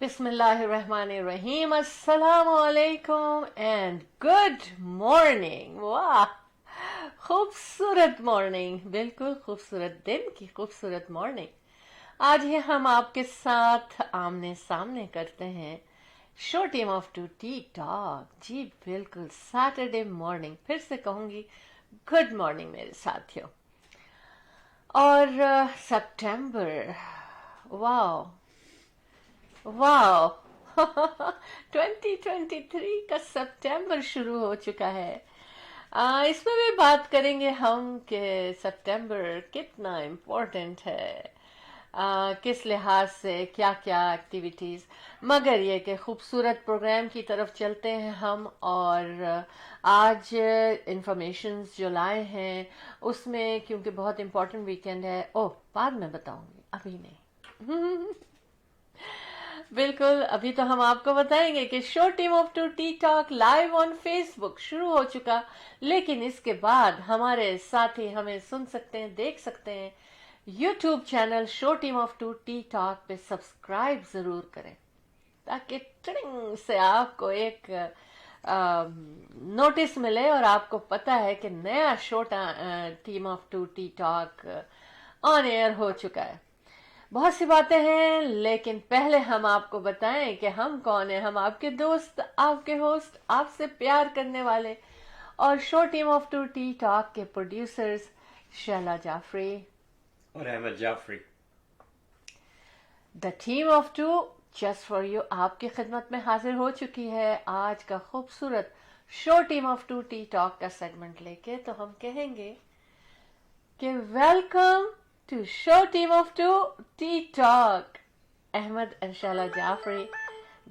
बिस्मिल्लाहिर्रहमानिर्रहीम अस्सलाम वालेकुम एंड गुड मॉर्निंग। वाह, खूबसूरत मॉर्निंग, बिल्कुल खूबसूरत दिन की खूबसूरत मॉर्निंग। आज ही हम आपके साथ आमने सामने करते हैं show team of two T talk. जी बिल्कुल, सैटरडे मॉर्निंग। फिर से कहूंगी गुड मॉर्निंग मेरे साथियों। और सितंबर, वाह वाह 2023 का सितंबर शुरू हो चुका है। इसमें भी बात करेंगे हम कि सितंबर कितना इम्पोर्टेंट है, किस लिहाज से क्या क्या एक्टिविटीज़। मगर ये कि खूबसूरत प्रोग्राम की तरफ चलते हैं हम। और आज इंफॉर्मेशंस जो लाए हैं उसमें, क्योंकि बहुत इम्पोर्टेंट वीकेंड है। ओह, बाद में बताऊंगी, अभी नहीं। बिल्कुल, अभी तो हम आपको बताएंगे कि show team of two T talk live on Facebook शुरू हो चुका। लेकिन इसके बाद हमारे साथी हमें सुन सकते हैं, देख सकते हैं YouTube channel show team of two T talk पे सब्सक्राइब जरूर करें, ताकि ट्रिंग से आपको एक नोटिस मिले और आपको पता है कि नया show team of two T talk on air हो चुका है। बहुत सी बातें हैं, लेकिन पहले हम आपको बताएं कि हम कौन हैं। हम आपके दोस्त, आपके होस्ट, आपसे प्यार करने वाले और show team of two T talk के प्रोड्यूसर्स शैला जाफरी और Ahmad Jafri. The team of two just for you आपकी खिदमत में हाजिर हो चुकी है आज का खूबसूरत show team of two T talk का सेगमेंट लेके। तो हम कहेंगे कि welcome to show team of two tea talk, Ahmad and Shaila Jafri.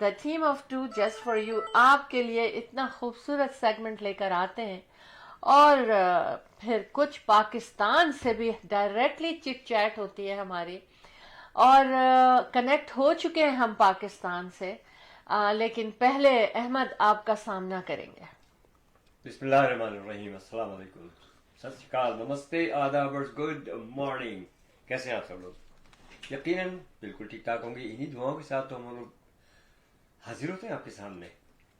the team of two just for you आपके लिए इतना खूबसूरत सेगमेंट लेकर आते हैं। और फिर कुछ पाकिस्तान से भी डायरेक्टली चिट चैट होती है हमारी, और कनेक्ट हो चुके हैं हम पाकिस्तान से। लेकिन पहले अहमद आपका सामना करेंगे। बिस्मिल्लाहिर्रहमानिर्रहीम, अस्सलाम वालेकुम, सत श्री अकाल, नमस्ते, आदाब और गुड मॉर्निंग। कैसे हैं आप सब लोग? यकीनन बिल्कुल ठीक ठाक होंगे। इन्हीं दुआओं के साथ तो हम लोग हाजिर होते हैं आपके सामने।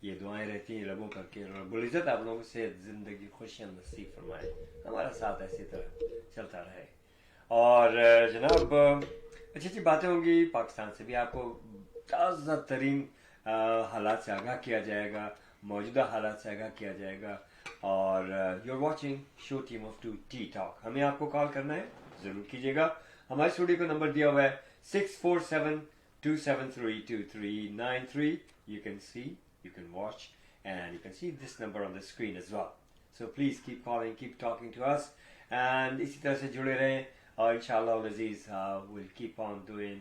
ये दुआएं रहती हैं लबों पर के रब्बुल इज्जत आप लोगों से जिंदगी खुशियां नसीब फरमाए, हमारा साथ ऐसी तरह चलता रहे। और जनाब, अच्छी अच्छी बातें होंगी। पाकिस्तान से भी आपको ताज़ा तरीन हालात से आगाह किया जाएगा, मौजूदा हालात से आगाह किया जाएगा। और you are watching show team of two T talk. हमें आपको कॉल करना है, जरूर कीजिएगा। हमारे स्टूडियो का नंबर दिया हुआ है 647-273-2393। You can see, you can watch, and you can see this number on the screen as well. So please keep calling, keep talking to us, and इसी तरह से जुड़े रहें। और इंशाल्लाह अज़ीज़ we'll keep on doing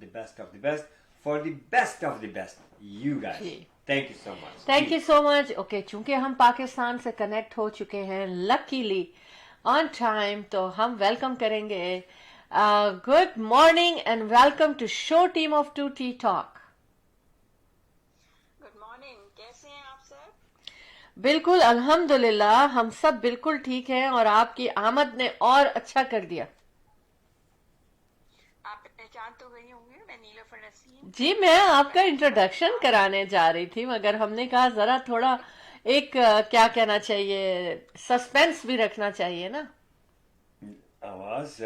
the best of the best for the best of the best, you guys. Thank you so much. Thank you so much. Okay, चूंकि हम पाकिस्तान से कनेक्ट हो चुके हैं लकीली ऑन टाइम, तो हम वेलकम करेंगे। Good morning and welcome to show team of two T talk. Good morning, कैसे हैं आप सर? बिल्कुल अल्हम्दुलिल्लाह, हम सब बिल्कुल ठीक हैं। और आपकी आमद ने और अच्छा कर दिया। आप पहचान तो गई होंगे, मैं नीलोफर नसीम। जी, मैं आपका इंट्रोडक्शन कराने जा रही थी, मगर हमने कहा जरा थोड़ा एक क्या कहना चाहिए, सस्पेंस भी रखना चाहिए ना। आवाज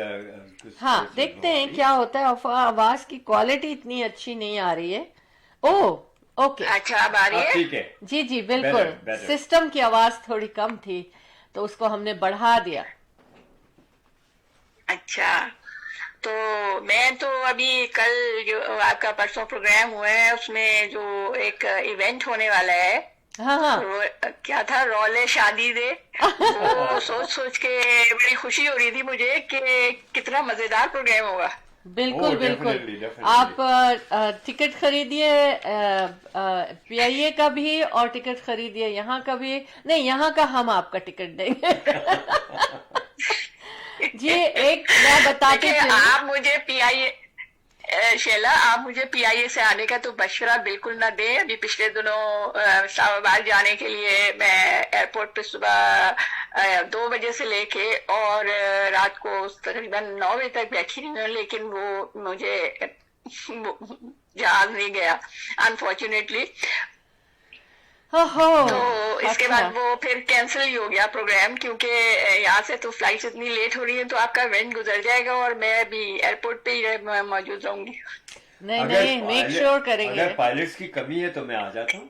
हाँ, देखते हैं क्या होता है। आवाज की क्वालिटी इतनी अच्छी नहीं आ रही है। ओह ओके, अच्छा, अब आ रही है? ठीक है। जी जी बिल्कुल। better. सिस्टम की आवाज थोड़ी कम थी तो उसको हमने बढ़ा दिया। अच्छा, तो मैं तो अभी कल जो आपका परसों प्रोग्राम हुआ है उसमें जो एक इवेंट होने वाला है, हाँ हाँ, क्या था, रौले शादी दे, वो सोच सोच के बड़ी खुशी हो रही थी मुझे कि कितना मजेदार प्रोग्राम होगा। बिल्कुल बिल्कुल। definitely. आप टिकट खरीदिए पीआईए का भी, और टिकट खरीदिए यहाँ का भी। नहीं, यहाँ का हम आपका टिकट देंगे। जी, एक मैं बताती देखिए, हूँ। आप मुझे पीआईए शैला, आप मुझे पीआईए से आने का तो बशरा बिल्कुल ना दें। अभी पिछले दिनों इस्लामाबाद जाने के लिए मैं एयरपोर्ट पे सुबह 2 बजे से लेके और रात को तकरीबन 9 बजे तक बैठी रही हूँ, लेकिन वो मुझे जहाज नहीं गया अनफॉर्चुनेटली। ओहो, तो इसके अच्छा। बाद वो फिर कैंसिल ही हो गया प्रोग्राम, क्योंकि यहाँ से तो फ्लाइट इतनी लेट हो रही है तो आपका इवेंट गुजर जाएगा और मैं अभी एयरपोर्ट पे ही मौजूद रहूंगी। नहीं नहीं, मेक श्योर करेंगे। अगर पायलट्स की कमी है तो मैं आ जाता हूँ।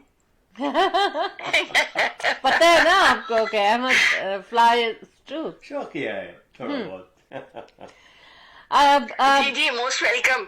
पता है ना आपको कि अहमद फ्लाई टू। शौक किया है थोड़ा बहुत। अब जी जी, मोस्ट वेलकम।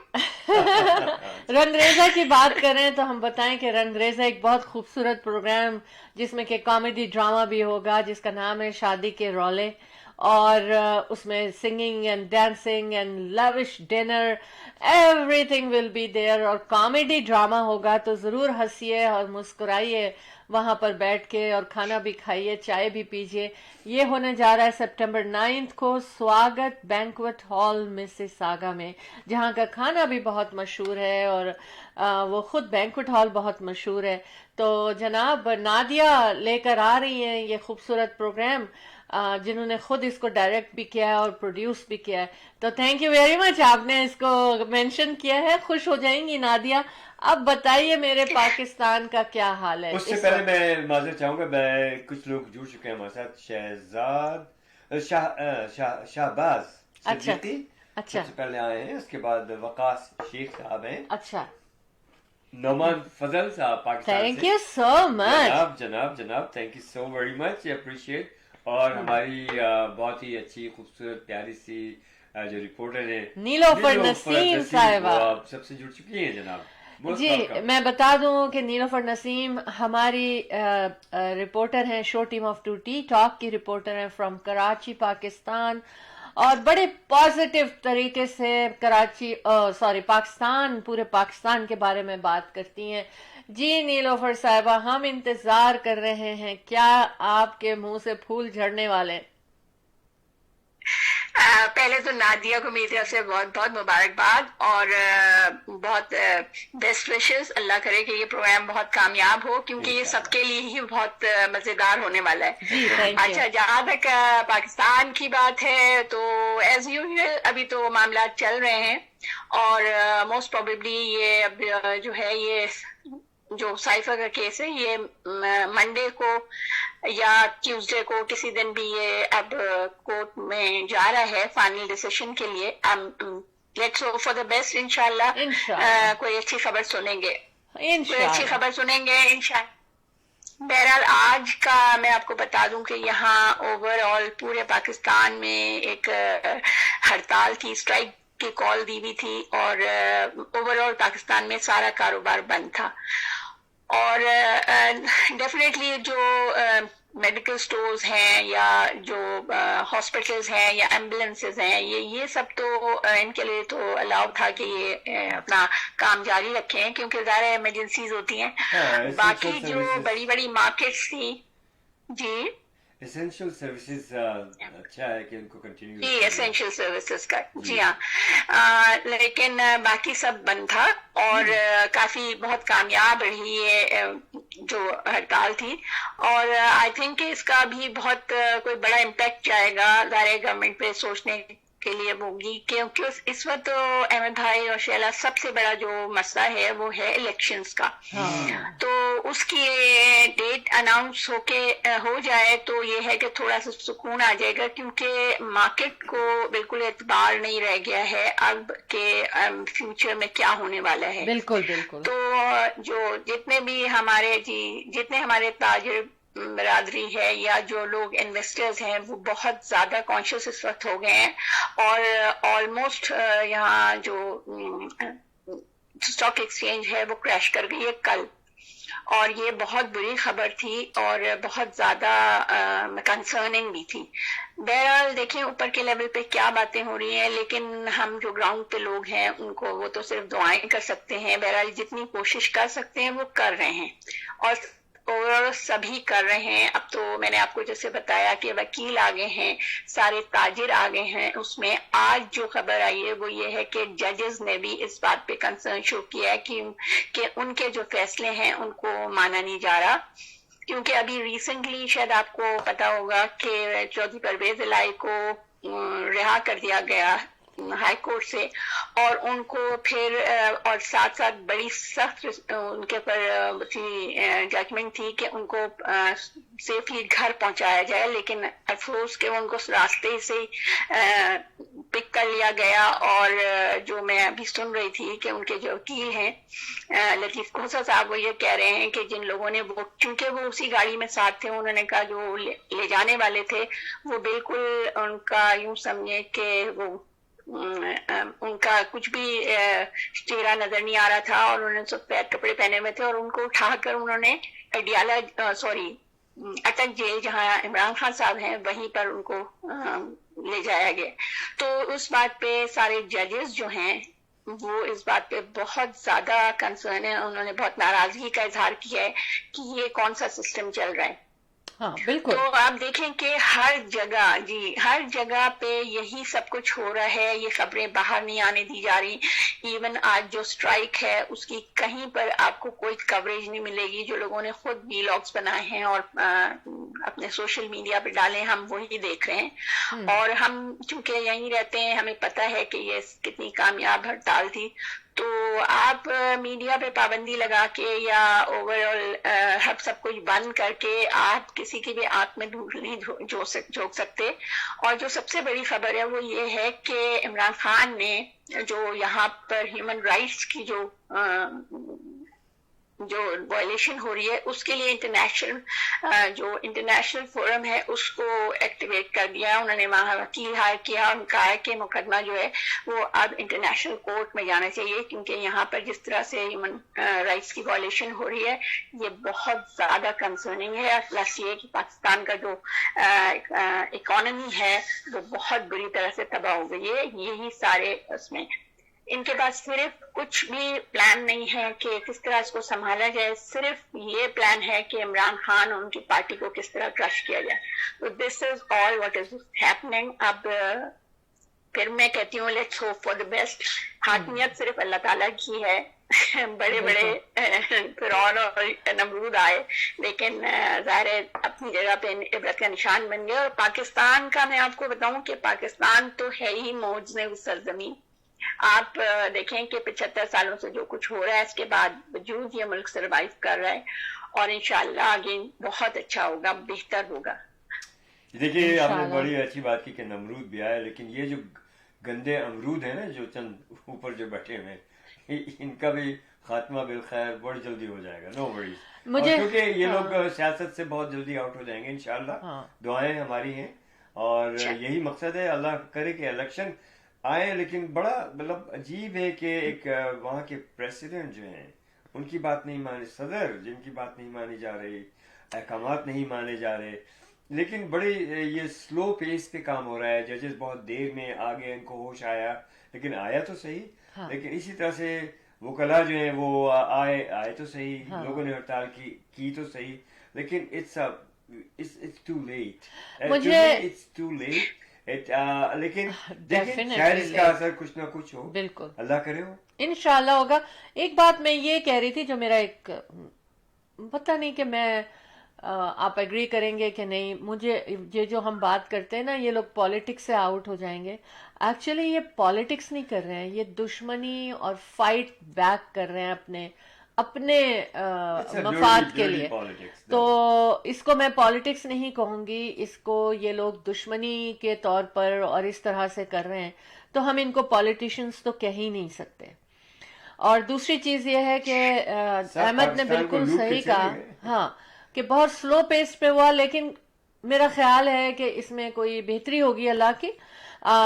रंगरेजा की बात करें तो हम बताएं कि रंगरेजा एक बहुत खूबसूरत प्रोग्राम जिसमें कि कॉमेडी ड्रामा भी होगा, जिसका नाम है शादी के रौले, और उसमें singing and dancing and lavish dinner, everything will be there, और कॉमेडी ड्रामा होगा तो जरूर हंसिए और मुस्कुराइए वहां पर बैठ के, और खाना भी खाइए, चाय भी पीजिए। ये होने जा रहा है सितंबर 9 को स्वागत बैंक्वेट हॉल मिसिसागा में, जहां का खाना भी बहुत मशहूर है और वो खुद बैंक्वेट हॉल बहुत मशहूर है। तो जनाब नादिया लेकर आ रही हैं ये खूबसूरत प्रोग्राम, जिन्होंने खुद इसको डायरेक्ट भी किया है और प्रोड्यूस भी किया है। तो थैंक यू वेरी मच, आपने इसको मेंशन किया है, खुश हो जाएंगी नादिया। अब बताइए मेरे पाकिस्तान का क्या हाल है? उससे पहले मैं माजरत चाहूंगा, मैं कुछ लोग जुड़ चुके हैं हमारे साथ। शाहबाज सिद्दीकी अच्छा सबसे पहले आए हैं, उसके बाद वकास शेख साहब हैं, अच्छा, नोमान फजल साहब पाकिस्तान थैंक से। You so much. जनाब जनाब जनाब, thank you so very much, appreciate. और हमारी बहुत ही अच्छी खूबसूरत प्यारी सी जो रिपोर्टर है नीलोफर नसीम साहिबा, आप सबसे जुड़ चुकी हैं जनाब। Most जी welcome. मैं बता दूं कि नीलोफर नसीम हमारी रिपोर्टर हैं, show team of 2T talk की रिपोर्टर हैं फ्रॉम कराची पाकिस्तान, और बड़े पॉजिटिव तरीके से पाकिस्तान, पूरे पाकिस्तान के बारे में बात करती हैं। जी नीलोफर साहिबा, हम इंतजार कर रहे हैं, क्या आपके मुंह से फूल झड़ने वाले? पहले तो नादिया को मेरी तरफ से बहुत बहुत मुबारकबाद और बहुत बेस्ट विशेस। अल्लाह करे कि ये प्रोग्राम बहुत कामयाब हो, क्योंकि ये सबके लिए ही बहुत मजेदार होने वाला है। जी थैंक यू। अच्छा, जहाँ तक पाकिस्तान की बात है तो एज यूजुअल अभी तो मामला चल रहे हैं, और मोस्ट प्रोबेबली ये अब जो है ये जो साइफा का केस है ये मंडे को या ट्यूसडे को किसी दिन भी ये अब कोर्ट में जा रहा है फाइनल डिसीजन के लिए। Let's hope for the best, इंशाल्लाह कोई अच्छी खबर सुनेंगे, इंशाल्लाह। बहरहाल आज का मैं आपको बता दूं कि यहाँ ओवरऑल पूरे पाकिस्तान में एक हड़ताल की, स्ट्राइक की कॉल दी हुई थी, और ओवरऑल पाकिस्तान में सारा कारोबार बंद था। और डेफिनेटली जो मेडिकल स्टोर्स हैं या जो हॉस्पिटल्स हैं या एम्बुलेंसेज हैं, ये सब तो इनके लिए तो अलाउ था कि ये अपना काम जारी रखें, क्योंकि ज़्यादा इमरजेंसीज होती हैं। बाकी जो बड़ी बड़ी मार्केट्स थी, जी एसेंशियल सर्विसेज अच्छा है कि उनको कंटिन्यू, जी एसेंशियल सर्विसेज का, जी हाँ। लेकिन बाकी सब बंद था, और काफी बहुत कामयाब रही ये जो हड़ताल थी, और आई थिंक इसका भी बहुत कोई बड़ा इम्पैक्ट जाएगा ज़ाहिर गवर्नमेंट पे सोचने के लिए होगी, क्योंकि इस वक्त तो अहमद भाई और शैला सबसे बड़ा जो मसला है वो है इलेक्शंस का। तो उसकी डेट अनाउंस हो जाए तो ये है कि थोड़ा सा सुकून आ जाएगा, क्योंकि मार्केट को बिल्कुल एतबार नहीं रह गया है अब के फ्यूचर में क्या होने वाला है। बिल्कुल बिल्कुल। तो जो जितने हमारे ताजिर बरादरी है या जो लोग इन्वेस्टर्स हैं वो बहुत ज्यादा कॉन्शियस इस वक्त हो गए हैं, और ऑलमोस्ट यहाँ जो स्टॉक एक्सचेंज है वो क्रैश कर गई है कल, और ये बहुत बुरी खबर थी और बहुत ज्यादा कंसर्निंग भी थी। बहरहाल देखें ऊपर के लेवल पे क्या बातें हो रही हैं, लेकिन हम जो ग्राउंड पे लोग हैं उनको वो तो सिर्फ दुआएं कर सकते हैं। बहरहाल जितनी कोशिश कर सकते हैं वो कर रहे हैं, और ओवरऑल सभी कर रहे हैं। अब तो मैंने आपको जैसे बताया कि वकील आ गए हैं, सारे ताजिर आ गए हैं। उसमें आज जो खबर आई है वो ये है कि जजेस ने भी इस बात पे कंसर्न शो किया है कि उनके जो फैसले हैं उनको माना नहीं जा रहा, क्योंकि अभी रिसेंटली शायद आपको पता होगा कि चौधरी परवेज इलाही को रिहा कर दिया गया हाई कोर्ट से, और उनको फिर और साथ साथ बड़ी सख्त उनके ऊपर थी जजमेंट थी कि उनको सेफली घर पहुंचाया जाए, लेकिन अफसोस कि उनको रास्ते से पिक कर लिया गया। और जो मैं अभी सुन रही थी कि उनके जो वकील हैं लतीफ खोसा साहब, वो ये कह रहे हैं कि जिन लोगों ने वो, चूंकि वो उसी गाड़ी में साथ थे, उन्होंने कहा जो ले जाने वाले थे वो बिल्कुल उनका यूं समझे कि वो उनका कुछ भी चेहरा नजर नहीं आ रहा था, और उन्होंने सफेद कपड़े पहने हुए थे, और उनको उठाकर उन्होंने अडियाला अटक जेल जहां इमरान खान साहब हैं वहीं पर उनको ले जाया गया। तो उस बात पे सारे जजेस जो हैं वो इस बात पे बहुत ज्यादा कंसर्न है, उन्होंने बहुत नाराजगी का इजहार किया है कि ये कौन सा सिस्टम चल रहा है। हाँ बिल्कुल। तो आप देखें कि हर जगह, जी हर जगह पे यही सब कुछ हो रहा है, ये खबरें बाहर नहीं आने दी जा रही। इवन आज जो स्ट्राइक है उसकी कहीं पर आपको कोई कवरेज नहीं मिलेगी। जो लोगों ने खुद व्लॉग्स बनाए हैं और अपने सोशल मीडिया पे डाले, हम वही देख रहे हैं। और हम चूंकि यहीं रहते हैं, हमें पता है कि ये कितनी कामयाब हड़ताल थी। तो आप मीडिया पे पाबंदी लगा के या ओवरऑल सब कुछ बंद करके आप किसी की भी आंख में धूल नहीं झोंक सकते। और जो सबसे बड़ी खबर है वो ये है कि इमरान खान ने जो यहाँ पर ह्यूमन राइट्स की जो वायलेशन हो रही है, उसके लिए जो इंटरनेशनल फोरम है उसको एक्टिवेट कर दिया। उन्होंने वहां वकील हायर किया और कहा है कि मुकदमा जो है वो अब इंटरनेशनल कोर्ट में जाना चाहिए, क्योंकि यहाँ पर जिस तरह से ह्यूमन राइट्स की वायलेशन हो रही है ये बहुत ज्यादा कंसर्निंग है। प्लस ये कि पाकिस्तान का जो इकोनॉमी है वो बहुत बुरी तरह से तबाह हो गई है। यही सारे उसमें इनके पास सिर्फ कुछ भी प्लान नहीं है कि किस तरह इसको संभाला जाए, सिर्फ ये प्लान है कि इमरान खान और उनकी पार्टी को किस तरह क्रश किया जाए। तो this is all what is happening. अब फिर मैं कहती हूँ let's hope for the best. हाकमियत सिर्फ अल्लाह ताला की है। बड़े बड़े फिरौन और नमरूद आए, लेकिन ज़ाहिर है अपनी जगह पे इबरत का निशान बन गया। और पाकिस्तान का मैं आपको बताऊं कि पाकिस्तान तो है ही मौजूद सरजमीन। आप देखें कि 75 सालों से जो कुछ हो रहा है इसके बाद वजूद ये मुल्क सरवाइव कर रहा है, और इंशाल्लाह आगे बहुत अच्छा होगा, बेहतर होगा। देखिए आपने बड़ी अच्छी बात की कि नमरूद भी आए, लेकिन ये जो गंदे अमरूद है ना जो चंद ऊपर जो बैठे हुए इनका भी खात्मा बिलखैर बहुत जल्दी हो जाएगा। No worries. मुझे क्योंकि ये लोग सियासत से बहुत जल्दी आउट हो जाएंगे इंशाल्लाह। दुआएं हमारी हैं और यही मकसद है। अल्लाह करे कि इलेक्शन आए, लेकिन बड़ा मतलब अजीब है कि एक वहाँ के प्रेसिडेंट जो हैं उनकी बात नहीं माने, सदर जिनकी बात नहीं मानी जा रही, अहकामात नहीं माने जा रहे, लेकिन बड़े ये स्लो पेस पे काम हो रहा है। जजेस बहुत देर में आ गए, इनको होश आया, लेकिन आया तो सही। हाँ। लेकिन इसी तरह से वकला जो है वो आए तो सही। हाँ। लोगों ने हड़ताल की तो सही, लेकिन इट्स टू लेट। मुझे इट्स टू लेट लेकिन शायद इसका असर कुछ ना कुछ हो। बिल्कुल, अल्लाह करे हो, इंशाल्लाह होगा। एक बात मैं ये कह रही थी, जो मेरा एक पता नहीं कि मैं आप एग्री करेंगे कि नहीं, मुझे ये जो हम बात करते हैं ना ये लोग पॉलिटिक्स से आउट हो जाएंगे, एक्चुअली ये पॉलिटिक्स नहीं कर रहे हैं, ये दुश्मनी और फाइट बैक कर रहे हैं अपने मफाद के लिए। तो इसको मैं पॉलिटिक्स नहीं कहूंगी, इसको ये लोग दुश्मनी के तौर पर और इस तरह से कर रहे हैं, तो हम इनको पॉलिटिशियंस तो कह ही नहीं सकते। और दूसरी चीज ये है कि अहमद ने बिल्कुल सही कहा, हाँ, कि बहुत स्लो पेस पे हुआ, लेकिन मेरा ख्याल है कि इसमें कोई बेहतरी होगी अल्लाह की।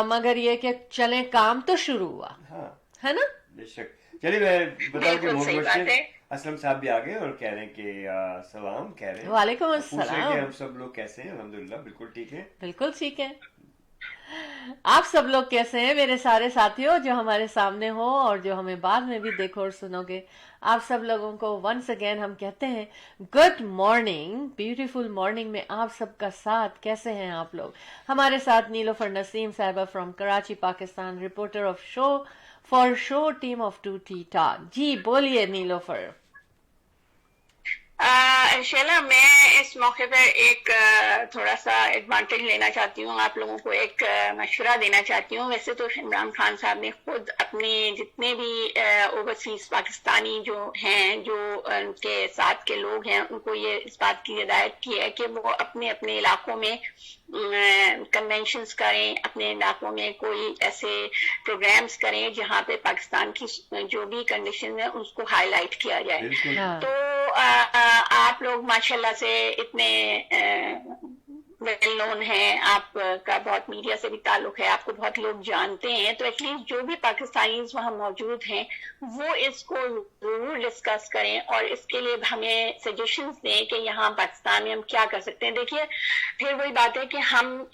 मगर ये कि चले काम तो शुरू हुआ। हाँ। है ना? बेशक। चलिए मैं बताऊं कि मोहम्मद असलम साहब भी आ गए और कह रहे हैं कि सलाम कह रहे हैं। वालेकुम अस्सलाम। हम सब लोग कैसे हैं? अल्हम्दुलिल्लाह बिल्कुल ठीक है। बिल्कुल ठीक है। आप सब लोग कैसे हैं मेरे सारे साथियों जो हमारे सामने हो और जो हमें बाद में भी देखो और सुनोगे? आप सब लोगों को वंस अगेन हम कहते हैं गुड मॉर्निंग, ब्यूटीफुल मॉर्निंग में आप सबका साथ। कैसे हैं आप लोग? हमारे साथ नीलोफर नसीम साहिबा from Karachi Pakistan, reporter of show for show team of 2T talk. जी बोलिए नीलोफर। शैला, मैं इस मौके पर एक थोड़ा सा एडवांटेज लेना चाहती हूँ, आप लोगों को एक मशवरा देना चाहती हूँ। वैसे तो इमरान खान साहब ने खुद अपने जितने भी ओवरसीज पाकिस्तानी जो हैं, जो उनके साथ के लोग हैं, उनको ये इस बात की हिदायत की है कि वो अपने अपने इलाकों में कन्वेंशंस करें, अपने इलाकों में कोई ऐसे प्रोग्राम्स करें जहाँ पे पाकिस्तान की जो भी कंडीशन है उसको हाईलाइट किया जाए। हाँ, तो आप लोग माशाल्लाह से इतने वेल नोन हैं, आपका बहुत मीडिया से भी ताल्लुक है, आपको बहुत लोग जानते हैं, तो एटलीस्ट जो भी पाकिस्तानी वहाँ मौजूद हैं वो इसको जरूर डिस्कस करें और इसके लिए हमें सजेशंस दें कि यहाँ पाकिस्तान में हम क्या कर सकते हैं। देखिए, फिर वही बात है कि हम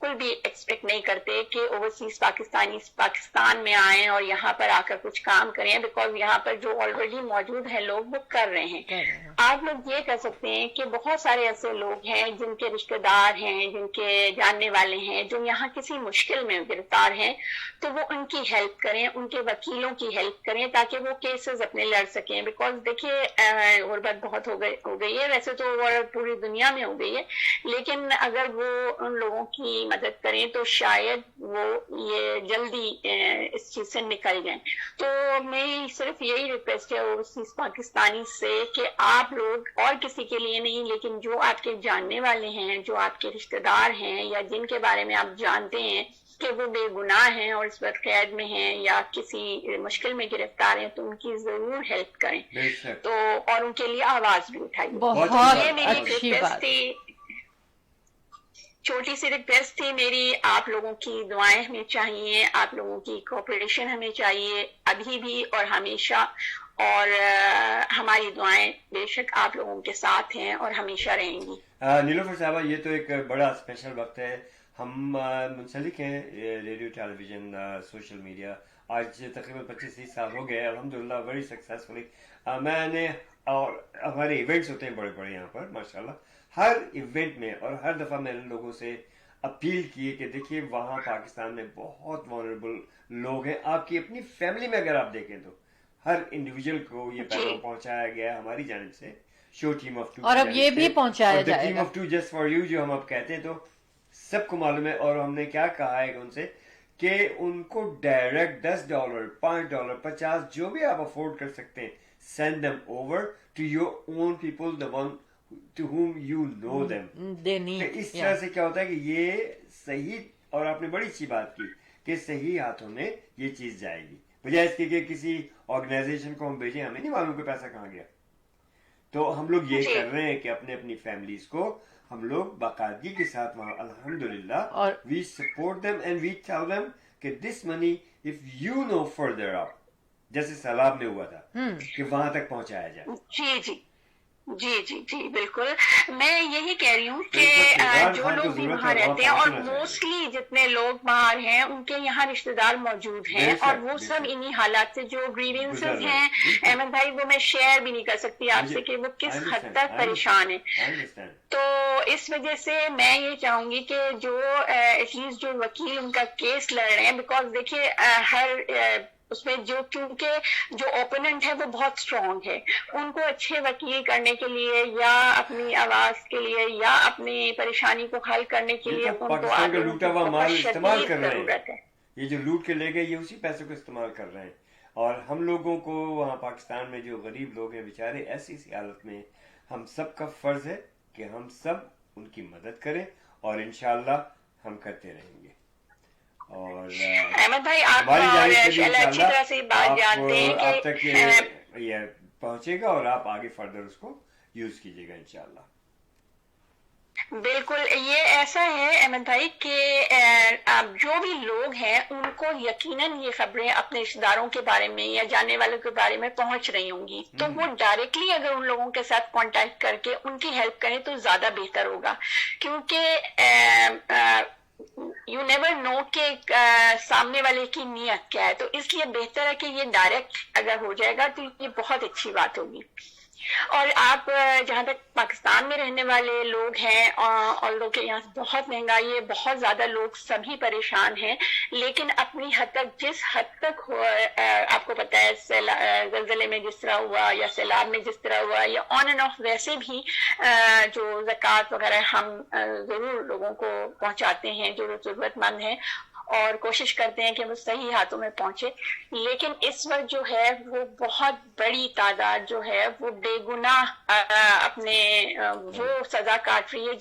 कोई भी एक्सपेक्ट नहीं करते कि ओवरसीज पाकिस्तानी पाकिस्तान में आए और यहाँ पर आकर कुछ काम करें, बिकॉज यहाँ पर जो ऑलरेडी मौजूद हैं लोग वो कर रहे हैं। आप लोग ये कर सकते हैं कि बहुत सारे ऐसे लोग हैं जिनके रिश्तेदार हैं, जिनके जानने वाले हैं, जो यहाँ किसी मुश्किल में गिरफ्तार हैं, तो वो उनकी हेल्प करें, उनके वकीलों की हेल्प करें ताकि वो केसेस अपने लड़ सकें। बिकॉज देखिए, गुर्बत बहुत हो गई है, वैसे तो पूरी दुनिया में हो गई है, लेकिन अगर वो उन लोगों की मदद करें तो शायद वो ये जल्दी इस चीज से निकल जाएं। तो मेरी सिर्फ यही रिक्वेस्ट है ओवरसीज पाकिस्तानी से कि आप लोग, और किसी के लिए नहीं, लेकिन जो आपके जानने वाले हैं, जो आपके रिश्तेदार हैं, या जिनके बारे में आप जानते हैं कि वो बेगुनाह हैं और इस वक्त कैद में हैं या किसी मुश्किल में गिरफ्तार हैं, तो उनकी जरूर हेल्प करें, तो और उनके लिए आवाज भी उठाइए। बहुत ये मेरी अच्छी रिक्वेस्ट बात। थी, छोटी सी रिक्वेस्ट थी मेरी। आप लोगों की दुआएं हमें चाहिए, आप लोगों की कोऑपरेशन हमें चाहिए, अभी भी और हमेशा, और हमारी दुआएं बेशक आप लोगों के साथ हैं और हमेशा रहेंगी। नीलोफर साहबा, ये तो एक बड़ा स्पेशल वक्त है। हम मुंसलिक हैं रेडियो, टेलीविजन, सोशल मीडिया, आज तकरीबन 25-30 साल हो गए अल्हम्दुलिल्लाह, वेरी सक्सेसफुली। मैंने, और हमारे इवेंट्स होते हैं बड़े बड़े यहाँ पर माशाल्लाह, हर इवेंट में और हर दफा मैंने लोगों से अपील की है कि देखिए वहाँ पाकिस्तान में बहुत वनरेबल लोग हैं। आपकी अपनी फैमिली में अगर आप देखें तो हर इंडिविजुअल को ये पैगाम पहुंचाया गया है हमारी जानिब से, शो टीम ऑफ 2, और अब ये भी पहुंचाया टीम जाएगा। ऑफ 2 जस्ट फॉर यू जो हम अब कहते हैं, तो सबको मालूम है। और हमने क्या कहा है उनसे कि उनको डायरेक्ट $10, $5, $50 जो भी आप अफोर्ड कर सकते हैं, send them over to your own people, the one to whom you know them। इस तरह से क्या होता है कि ये सही, और आपने बड़ी अच्छी बात की कि सही हाथों में ये चीज जाएगी, बजाय इसके कि किसी ऑर्गेनाइजेशन को हम भेजें, हमें नहीं मालूम कि पैसा कहाँ गया। तो हम लोग ये कर रहे हैं कि अपने अपनी फैमिलीज को हम लोग बाकायदगी के साथ वहाँ अल्हम्दुलिल्लाह we support them and we tell them कि this money if you know further up, जैसे सैलाब में हुआ था कि वहां तक पहुंचाया जाए। जी जी जी जी जी बिल्कुल, मैं यही कह रही हूँ कि जो लोग भी वहाँ रहते हैं, और मोस्टली जितने लोग बाहर हैं उनके यहाँ रिश्तेदार मौजूद हैं, और वो सब इन्हीं हालात से, जो ग्रीवेंसेस हैं अहमद भाई, वो मैं शेयर भी नहीं कर सकती आपसे कि वो किस हद तक परेशान है। तो इस वजह से मैं ये चाहूंगी कि जो एटलीस्ट जो वकील उनका केस लड़ रहे हैं, बिकॉज देखिए हर उसमें जो, क्योंकि जो ओपोनेंट है वो बहुत स्ट्रांग है, उनको अच्छे वकील करने के लिए या अपनी आवाज के लिए या अपनी परेशानी को हल करने के लिए उनको पाकिस्तान का लूटा हुआ माल इस्तेमाल कर रहे जरूरत है। ये जो लूट के ले गए, ये उसी पैसों को इस्तेमाल कर रहे हैं। और हम लोगों को वहाँ पाकिस्तान में जो गरीब लोग हैं बेचारे, ऐसी हालत में हम सब का फर्ज है कि हम सब उनकी मदद करें, और इंशाल्लाह हम करते रहेंगे। और अहमद भाई, आप अच्छी तरह से बात जानते हैं कि आप तक ये पहुंचेगा और आप आगे फर्दर उसको यूज कीजिएगा इंशाल्लाह। बिल्कुल, ये ऐसा है अहमद भाई कि अब जो भी लोग हैं उनको यकीनन ये खबरें अपने रिश्तेदारों के बारे में या जानने वालों के बारे में पहुंच रही होंगी, तो वो डायरेक्टली अगर उन लोगों के साथ कांटेक्ट करके उनकी हेल्प करें तो ज्यादा बेहतर होगा, क्योंकि यू नेवर नो कि सामने वाले की नीयत क्या है। तो इसलिए बेहतर है कि ये डायरेक्ट अगर हो जाएगा तो ये बहुत अच्छी बात होगी। اور آپ جہاں تک پاکستان میں رہنے والے لوگ ہیں اور لوگ کے یہاں بہت مہنگائی ہے، بہت زیادہ لوگ سبھی پریشان ہیں، لیکن اپنی حد تک جس حد تک آپ کو پتہ ہے زلزلے میں جس طرح ہوا یا سیلاب میں جس طرح ہوا یا آن اینڈ آف، ویسے بھی جو زکوٰۃ وغیرہ ہم ضرور لوگوں کو پہنچاتے ہیں جو ضرورت مند ہیں، اور کوشش کرتے ہیں کہ وہ صحیح ہاتھوں میں پہنچے، لیکن اس وقت جو ہے وہ بہت بڑی تعداد جو ہے وہ بے گناہ اپنے وہ سزا کاٹ رہی ہے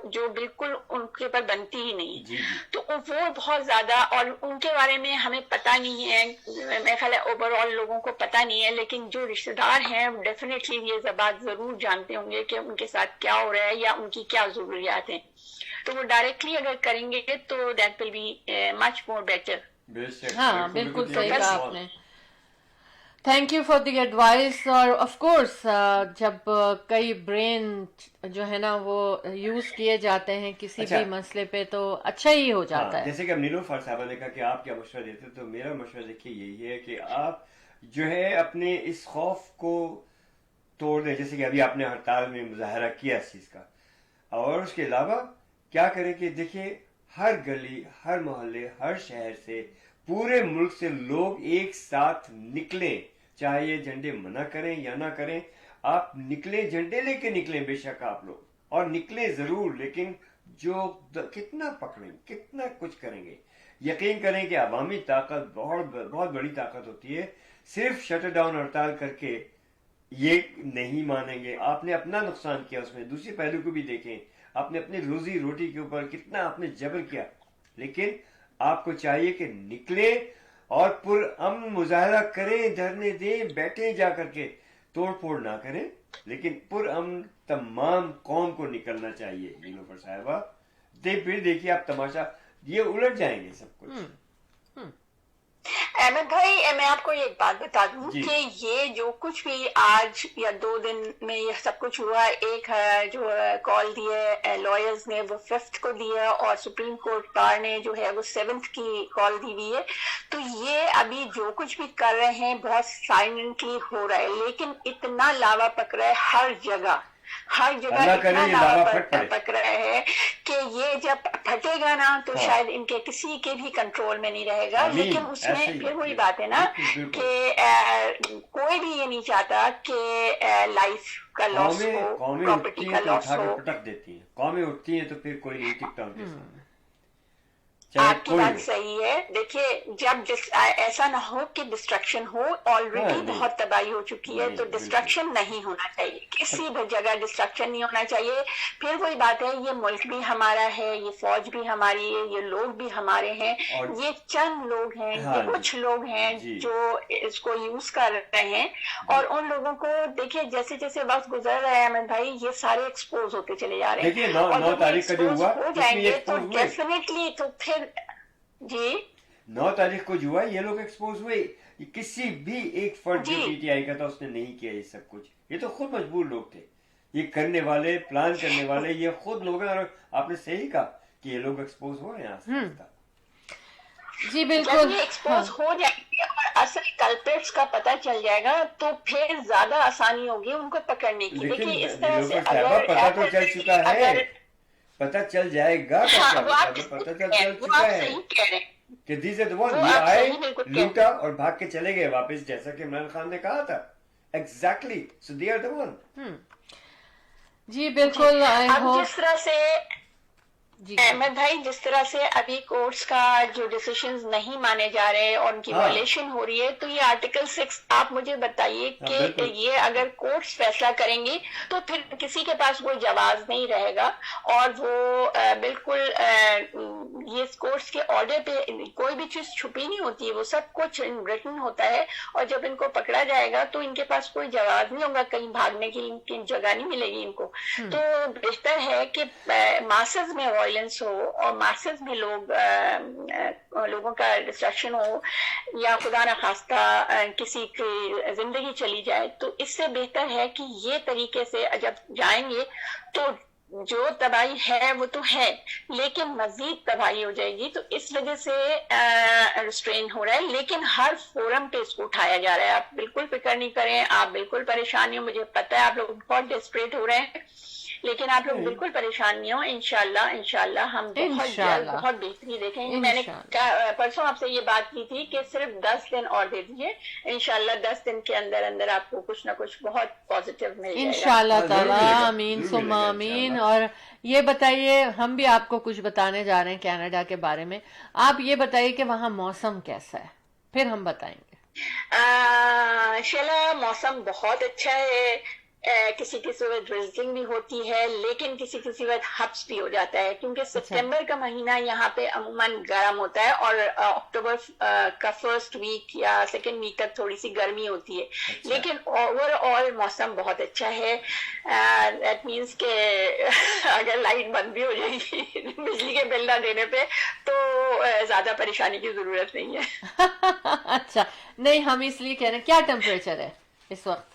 جو بالکل ان کے اوپر بنتی ہی نہیں، تو وہ بہت زیادہ، اور ان کے بارے میں ہمیں پتہ نہیں ہے، میرا خیال ہے اوور آل لوگوں کو پتہ نہیں ہے، لیکن جو رشتہ دار ہیں ڈیفینیٹلی یہ بات ضرور جانتے ہوں گے کہ ان کے ساتھ کیا ہو رہا ہے یا ان کی کیا ضروریات ہیں، تو وہ ڈائریکٹلی اگر کریں گے تو that will be much more better. ہاں بالکل صحیح کہا آپ نے. Thank you for the advice. اور آف کورس جب کئی برین جو ہے نا وہ یوز کیے جاتے ہیں کسی بھی مسئلے پہ تو اچھا ہی ہو جاتا ہے. جیسے کہ اب نیلوفر صاحبہ نے کہا کہ آپ کیا مشورہ دیتے، تو میرا مشورہ دیکھیے یہی ہے کہ آپ جو ہے اپنے اس خوف کو توڑ دیں، جیسے کہ ابھی آپ نے ہڑتال میں مظاہرہ کیا اس چیز کا، اور اس کے علاوہ کیا کریں کہ دیکھیے ہر گلی، ہر محلے، ہر شہر سے، پورے ملک سے لوگ ایک ساتھ نکلیں، چاہے یہ جھنڈے منع کریں یا نہ کریں، آپ نکلیں، جھنڈے لے کے نکلیں بے شک آپ لوگ، اور نکلیں ضرور، لیکن جو کتنا پکڑیں، کتنا کچھ کریں گے. یقین کریں کہ عوامی طاقت بہت بڑی طاقت ہوتی ہے. صرف شٹر ڈاؤن ہڑتال کر کے یہ نہیں مانیں گے. آپ نے اپنا نقصان کیا اس میں، دوسری پہلو کو بھی دیکھیں، آپ نے اپنی روزی روٹی کے اوپر کتنا آپ نے جبر کیا، لیکن آپ کو چاہیے کہ نکلیں اور پرامن مظاہرہ کریں، دھرنے دیں، بیٹھیں جا کر کے، توڑ پھوڑ نہ کریں، لیکن پرامن تمام قوم کو نکلنا چاہیے. نیلوفر صاحبہ پھر دیکھیے آپ تماشا، یہ الٹ جائیں گے سب کچھ. احمد بھائی میں آپ کو ایک بات بتا دوں کہ یہ جو کچھ بھی آج یا 2 دن میں یہ سب کچھ ہوا، ایک جو کال دی ہے لائرز نے وہ 5th کو دیا، اور سپریم کورٹ بار نے جو ہے وہ 7th کی کال دی ہوئی ہے، تو یہ ابھی جو کچھ بھی کر رہے ہیں بہت سائلنٹلی ہو رہا ہے، لیکن اتنا لاوا پک رہا ہے ہر جگہ اتنا لاوا پک رہا ہے کہ یہ جب پھٹے گا نا تو شاید ان کے کسی کے بھی کنٹرول میں نہیں رہے گا. لیکن اس میں پھر وہی بات ہے نا کہ کوئی بھی یہ نہیں چاہتا کہ لائف کا لاس ہو، پراپرٹی کا لاس ہو. پٹک دیتی ہیں قومیں، اٹھتی ہیں تو پھر کوئی نہیں ٹکتا ان کے سامنے. آپ کی بات صحیح ہے. دیکھیے جب ایسا نہ ہو کہ ڈسٹرکشن ہو، آلریڈی بہت تباہی ہو چکی ہے، تو ڈسٹرکشن نہیں ہونا چاہیے، کسی بھی جگہ ڈسٹرکشن نہیں ہونا چاہیے. پھر وہی بات ہے، یہ ملک بھی ہمارا ہے، یہ فوج بھی ہماری ہے، یہ لوگ بھی ہمارے ہیں، یہ چند لوگ ہیں، یہ کچھ لوگ ہیں جو اس کو یوز کر رہے ہیں، اور ان لوگوں کو دیکھیے جیسے جیسے وقت گزر رہا ہے احمد بھائی یہ سارے ایکسپوز ہوتے چلے جا رہے ہیں، اور جب ایکسپوز ہو جائیں گے تو ڈیفینیٹلی تو پھر 9 تاریخ کو جو ہوا یہ لوگ ایکسپوز ہوئے. کسی بھی ایک فرد جو پی ٹی آئی کا تھا اس نے نہیں کیا یہ سب کچھ، یہ تو خود مجبور لوگ تھے، یہ کرنے والے، پلان کرنے والے یہ خود لوگ ہیں. اور آپ نے صحیح کہا کہ یہ لوگ ایکسپوز ہو رہے ہیں. جی بالکل، یہ ایکسپوز ہو جائیں گے اور اصل کلپریٹس کا پتہ چل جائے گا تو پھر زیادہ آسانی ہوگی ان کو پکڑنے کی. لیکن اس طرح سے پتہ تو چل چکا ہے، پتہ چل جائے گا، پتہ چل چکا ہے کہ دیز اے ون، یہ آئے لوٹا اور بھاگ کے چلے گئے واپس، جیسا کہ عمران خان نے کہا تھا. Exactly, so they are the one. جی بالکل. اب جس طرح سے احمد بھائی جس طرح سے ابھی کورٹس کا جو ڈیسیشنز نہیں مانے جا رہے اور ان کی وائلیشن ہو رہی ہے، تو یہ آرٹیکل 6 آپ مجھے بتائیے کہ یہ اگر کورٹس فیصلہ کریں گی تو پھر کسی کے پاس کوئی جواز نہیں رہے گا، اور وہ بالکل یہ کورٹس کے آرڈر پہ کوئی بھی چیز چھپی نہیں ہوتی، وہ سب کچھ ریٹن ہوتا ہے، اور جب ان کو پکڑا جائے گا تو ان کے پاس کوئی جواز نہیں ہوگا، کہیں بھاگنے کی جگہ نہیں ملے گی ان کو. تو بہتر ہے کہ ماسز میں وائلنس ہو اور ماسز میں لوگوں کا ڈسٹرکشن ہو، یا خدا نخواستہ کسی کی زندگی چلی جائے، تو اس سے بہتر ہے کہ یہ طریقے سے جب جائیں گے تو جو تباہی ہے وہ تو ہے، لیکن مزید تباہی ہو جائے گی، تو اس وجہ سے ریسٹرین ہو رہا ہے، لیکن ہر فورم پہ اس کو اٹھایا جا رہا ہے. آپ بالکل فکر نہیں کریں، آپ بالکل پریشان نہیں ہو. مجھے پتا ہے آپ لوگ بہت ڈسپریٹ ہو رہے ہیں، لیکن آپ لوگ بالکل پریشان نہیں ہو. انشاءاللہ ہم بہت جلد انشاءاللہ، بہت بہتری دیکھیں گے. میں نے انشاءاللہ، پرسوں آپ سے یہ بات کی تھی کہ صرف 10 دن اور دے دیجیے، انشاءاللہ 10 دن کے اندر اندر آپ کو کچھ نہ کچھ بہت پازیٹیو مل جائے گا. انشاءاللہ ہاں ضرور تعالی، ملے گا، آمین ضرور ثم ملے گا آمین. انشاءاللہ. اور یہ بتائیے، ہم بھی آپ کو کچھ بتانے جا رہے ہیں کینیڈا کے بارے میں. آپ یہ بتائیے کہ وہاں موسم کیسا ہے، پھر ہم بتائیں گے. شیلا، موسم بہت اچھا ہے. کسی کسی وقت ڈرزلنگ بھی ہوتی ہے، لیکن کسی کسی وقت ہپس بھی ہو جاتا ہے، کیونکہ اچھا، ستمبر کا مہینہ یہاں پہ عموماً گرم ہوتا ہے، اور اکتوبر کا فرسٹ ویک یا سیکنڈ ویک تک تھوڑی سی گرمی ہوتی ہے. اچھا لیکن اوور آل موسم بہت اچھا ہے. دیٹ مینس کہ اگر لائٹ بند بھی ہو جائے گی بجلی کے بل نہ دینے پہ، تو زیادہ پریشانی کی ضرورت نہیں ہے. اچھا. نہیں، ہم اس لیے کہہ رہے ہیں کیا ٹیمپریچر ہے اس وقت؟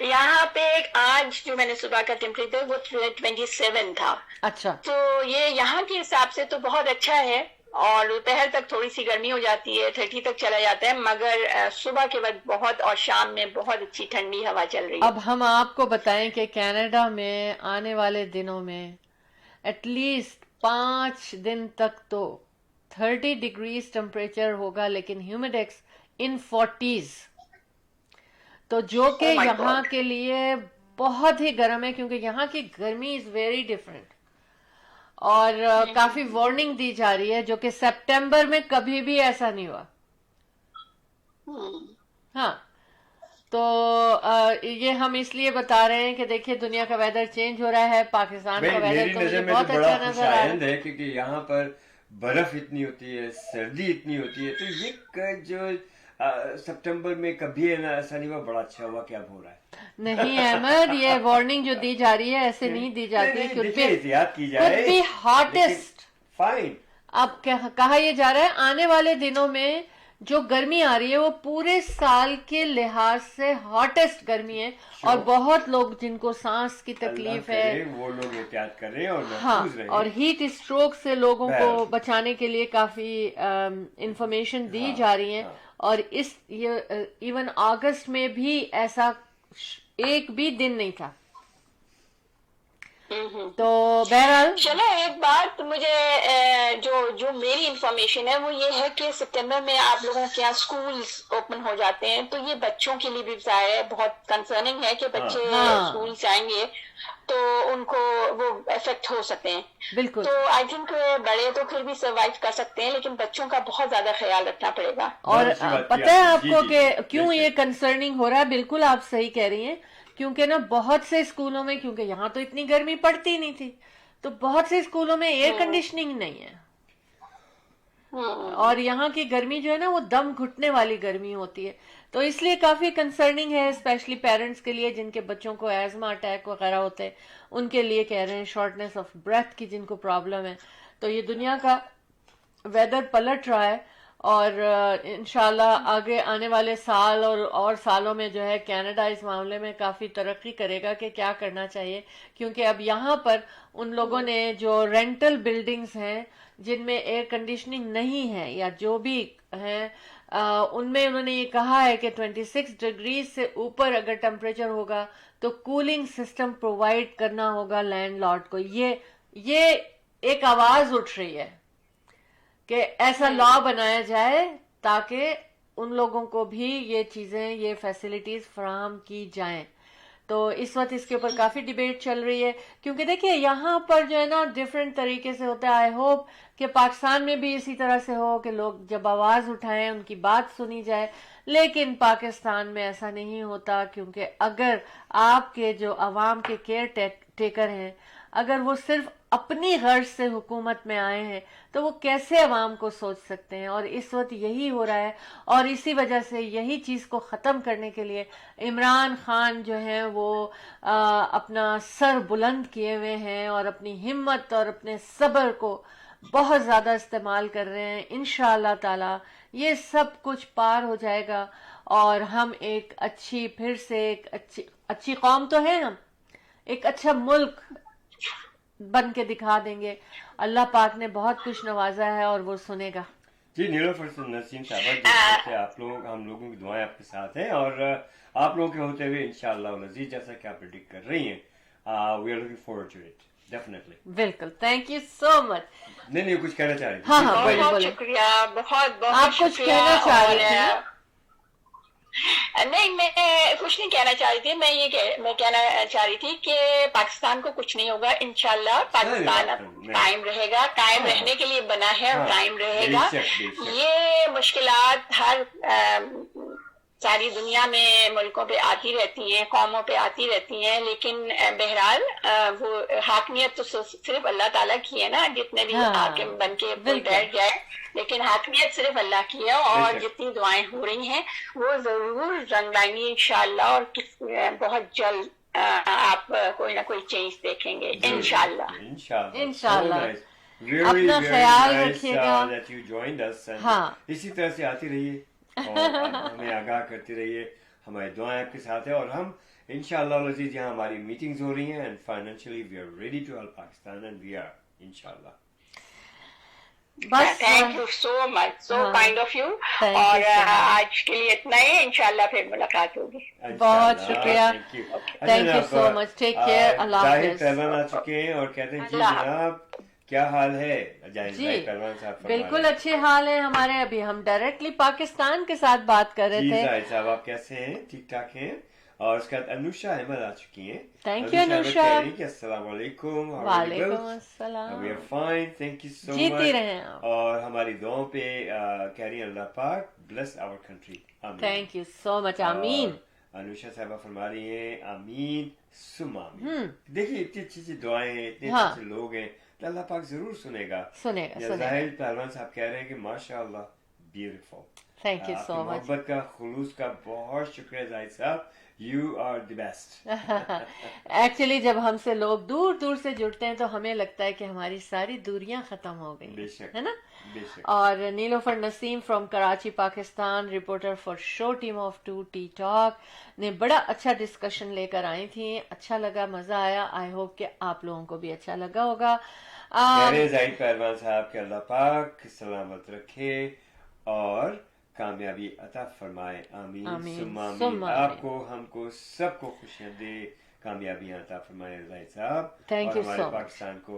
یہاں پہ آج جو میں نے صبح کا ٹیمپریچر وہ 27 تھا. اچھا، تو یہ یہاں کے حساب سے تو بہت اچھا ہے، اور دوپہر تک تھوڑی سی گرمی ہو جاتی ہے، 30 تک چلا جاتا ہے، مگر صبح کے وقت بہت، اور شام میں بہت اچھی ٹھنڈی ہوا چل رہی ہے. اب ہم آپ کو بتائیں کہ کینیڈا میں آنے والے دنوں میں ایٹ لیسٹ 5 دن تک تو 30 ڈگریز ٹیمپریچر ہوگا، لیکن ہیومیڈیکس ان 40s. تو جو کہ Oh my یہاں God. کے لیے بہت ہی گرم ہے، کیونکہ یہاں کی گرمی از ویری ڈفرینٹ. اور کافی وارننگ دی جا رہی ہے، جو کہ سپٹمبر میں کبھی بھی ایسا نہیں ہوا. ہاں، تو یہ ہم اس لیے بتا رہے ہیں کہ دیکھیے دنیا کا ویدر چینج ہو رہا ہے. پاکستان کا ویدر میری تو مجھے نظر میں بہت تو بڑا اچھا خوش نظر آ رہا آئند ہے. ہے، کیونکہ یہاں پر برف اتنی ہوتی ہے، سردی اتنی ہوتی ہے، تو یہ جو سپٹمبر میں کبھی ایسا نہیں ہوا. بڑا اچھا ہوا کہ اب ہو رہا ہے. نہیں احمد، یہ وارننگ جو دی جا رہی ہے ایسے نہیں دی جاتی. نہیں، دیکھیے احتیاط کی جائے، could be hottest. فائن. اب کہا یہ جا رہا ہے آنے والے دنوں میں جو گرمی آ رہی ہے وہ پورے سال کے لحاظ سے ہاٹیسٹ گرمی ہے. اور بہت لوگ جن کو سانس کی تکلیف اللہ ہے، کرے وہ لوگ احتیاط کر رہے ہیں اور ہاں، محفوظ رہیں. اور ہیٹ اسٹروک سے لوگوں کو بہرحال. بچانے کے لیے کافی انفارمیشن دی ہاں، جا رہی ہیں. ہاں. اور اس ایون اگست میں بھی ایسا ایک بھی دن نہیں تھا. تو بہرحال چلو، ایک بات مجھے جو میری انفارمیشن ہے وہ یہ ہے کہ سپٹمبر میں آپ لوگوں کے یہاں اسکولز اوپن ہو جاتے ہیں، تو یہ بچوں کے لیے بھی ظاہر بہت کنسرننگ ہے کہ بچے اسکول جائیں گے تو ان کو وہ افیکٹ ہو سکتے ہیں. بالکل. تو آئی تھنک بڑے تو پھر بھی سروائیو کر سکتے ہیں، لیکن بچوں کا بہت زیادہ خیال رکھنا پڑے گا. اور بہت اچھی بات پتہ ہے آپ جی، کو جی، کہ جی، کیوں جی، یہ کنسرننگ ہو رہا ہے؟ بالکل آپ صحیح کہہ رہی ہیں، کیونکہ نا بہت سے اسکولوں میں، کیونکہ یہاں تو اتنی گرمی پڑتی نہیں تھی، تو بہت سے اسکولوں میں ایئر کنڈیشننگ نہیں ہے. اور یہاں کی گرمی جو ہے نا وہ دم گھٹنے والی گرمی ہوتی ہے. تو اس لیے کافی کنسرننگ ہے، اسپیشلی پیرنٹس کے لیے جن کے بچوں کو ایزما اٹیک وغیرہ ہوتے ہیں، ان کے لیے کہہ رہے ہیں شارٹنیس آف بریتھ کی جن کو پرابلم ہے. تو یہ دنیا کا ویدر پلٹ رہا ہے، اور انشاءاللہ آگے آنے والے سال اور سالوں میں جو ہے کینیڈا اس معاملے میں کافی ترقی کرے گا کہ کیا کرنا چاہیے. کیونکہ اب یہاں پر ان لوگوں نے جو رینٹل بلڈنگز ہیں جن میں ایئر کنڈیشننگ نہیں ہے یا جو بھی ہیں، ان میں انہوں نے یہ کہا ہے کہ 26 ڈگریز سے اوپر اگر ٹیمپریچر ہوگا تو کولنگ سسٹم پرووائڈ کرنا ہوگا لینڈ لارڈ کو. یہ ایک آواز اٹھ رہی ہے کہ ایسا لا بنایا جائے تاکہ ان لوگوں کو بھی یہ چیزیں، یہ فیسلٹیز فراہم کی جائیں. تو اس وقت اس کے اوپر کافی ڈیبیٹ چل رہی ہے، کیونکہ دیکھیے یہاں پر جو ہے نا ڈفرینٹ طریقے سے ہوتا ہے. آئی ہوپ کہ پاکستان میں بھی اسی طرح سے ہو کہ لوگ جب آواز اٹھائیں ان کی بات سنی جائے. لیکن پاکستان میں ایسا نہیں ہوتا، کیونکہ اگر آپ کے جو عوام کے کیئر ٹیکر ہیں اگر وہ صرف اپنی غرض سے حکومت میں آئے ہیں تو وہ کیسے عوام کو سوچ سکتے ہیں؟ اور اس وقت یہی ہو رہا ہے، اور اسی وجہ سے یہی چیز کو ختم کرنے کے لیے عمران خان جو ہیں وہ اپنا سر بلند کیے ہوئے ہیں اور اپنی ہمت اور اپنے صبر کو بہت زیادہ استعمال کر رہے ہیں. انشاءاللہ تعالی یہ سب کچھ پار ہو جائے گا، اور ہم ایک اچھی، پھر سے ایک اچھی قوم تو ہے، ہم ایک اچھا ملک बन के दिखा देंगे। अल्लाह पाक ने बहुत कुछ नवाजा है और वो सुनेगा। जी नीलोफर नसीम साहब, जैसे आप लोग, हम लोगों की दुआएं आपके साथ हैं और आप लोगों के होते हुए इंशाअल्लाह अज़ीज़ जैसा कि आप प्रेडिक्ट कर रही हैं, we are looking forward to it definitely. बिल्कुल, थैंक यू सो मच। नहीं कुछ कहना चाह रही थी? हाँ हाँ, बोलिए बहुत बोलिए। शुक्रिया, बहुत बहुत आप कुछ शुक्रिया। कहना चाह रही और, थी? नहीं, मैं कुछ नहीं कहना चाह रही थी। मैं कहना चाह रही थी कि पाकिस्तान को कुछ नहीं होगा, इंशाल्लाह पाकिस्तान कायम रहेगा, कायम रहने के लिए बना है और कायम रहेगा। ये मुश्किलात हर सारी दुनिया में मुल्कों पे आती रहती हैं, कौमों पे आती रहती हैं, लेकिन बहरहाल वो हाकमियत तो सिर्फ अल्लाह ताला की है ना, जितने भी हाकिम बन के कोई बैठ जाए, लेकिन हाकमियत सिर्फ अल्लाह की है। और जितनी दुआएं हो रही हैं वो जरूर रंग लाएंगी इंशाल्लाह, और बहुत जल्द आप कोई ना कोई चेंज देखेंगे इंशाल्लाह। इंशाल्लाह। अपना ख्याल रखिएगा। हाँ, इसी तरह से आती रहिए और हमें आगाह करती रहिए। हमारी दुआएं आपके साथ है और हम इंशाअल्लाह अज़ीज़ यहाँ हमारी मीटिंग्स हो रही हैं and financially we are ready to help Pakistan and we are इंशाअल्लाह। बस thank you so much, so kind of you. और आज के लिए इतना ही, इंशाल्लाह फिर मुलाकात होगी। बहुत शुक्रिया, thank you so much, take care, Allah हाफ़िज़। आ चुके हैं और कहते हैं जी जनाब क्या हाल है? जी बिल्कुल अच्छे हाल है हमारे। अभी हम डायरेक्टली पाकिस्तान के साथ बात कर रहे थे। जाहिद साहब आप कैसे हैं? ठीक ठाक हैं? और उसके बाद अनुषा अहमद आ चुकी हैं। Thank you Anusha. अस्सलाम वालेकुम। वालेकुम अस्सलाम। We are fine, thank you so much. जीती रहे आप। और हमारी दुआओं पे कह रही हैं अल्लाह पाक ब्लेस आवर कंट्री, आमीन। थैंक यू सो मच, आमीन। अनुषा साहबा फरमा रही हैं आमीन सुम आमीन। देखिए इतनी अच्छी दुआएं, इतने अच्छे लोग हैं, अल्लाह पाक जरूर सुनेगा। जाहिद पहलवान साहब कह रहे हैं कि माशाअल्लाह beautiful. Thank you so much. मोहब्बत का, खुलूस का बहुत शुक्रिया जाहिद साहब, you are the best. Actually जब हमसे लोग दूर दूर से जुड़ते हैं तो हमें लगता है कि हमारी सारी दूरियां खत्म हो गई, है ना? और Nilofar Naseem from Karachi Pakistan, reporter for show team of 2T talk ने बड़ा अच्छा डिस्कशन लेकर आई थी। अच्छा लगा, मजा आया। आई होप कि आप लोगों को भी अच्छा लगा होगा। जाहिद पहलवान साहब के अल्लाह पाक सलामत रखे और कामयाबी अता फरमाए, आमीन सुम्मा आमीन। आपको, हमको, सबको खुशियां दे, कामयाबियां अता फरमाए जाहिद साहब। थैंक यू हमारे सो पाकिस्तान को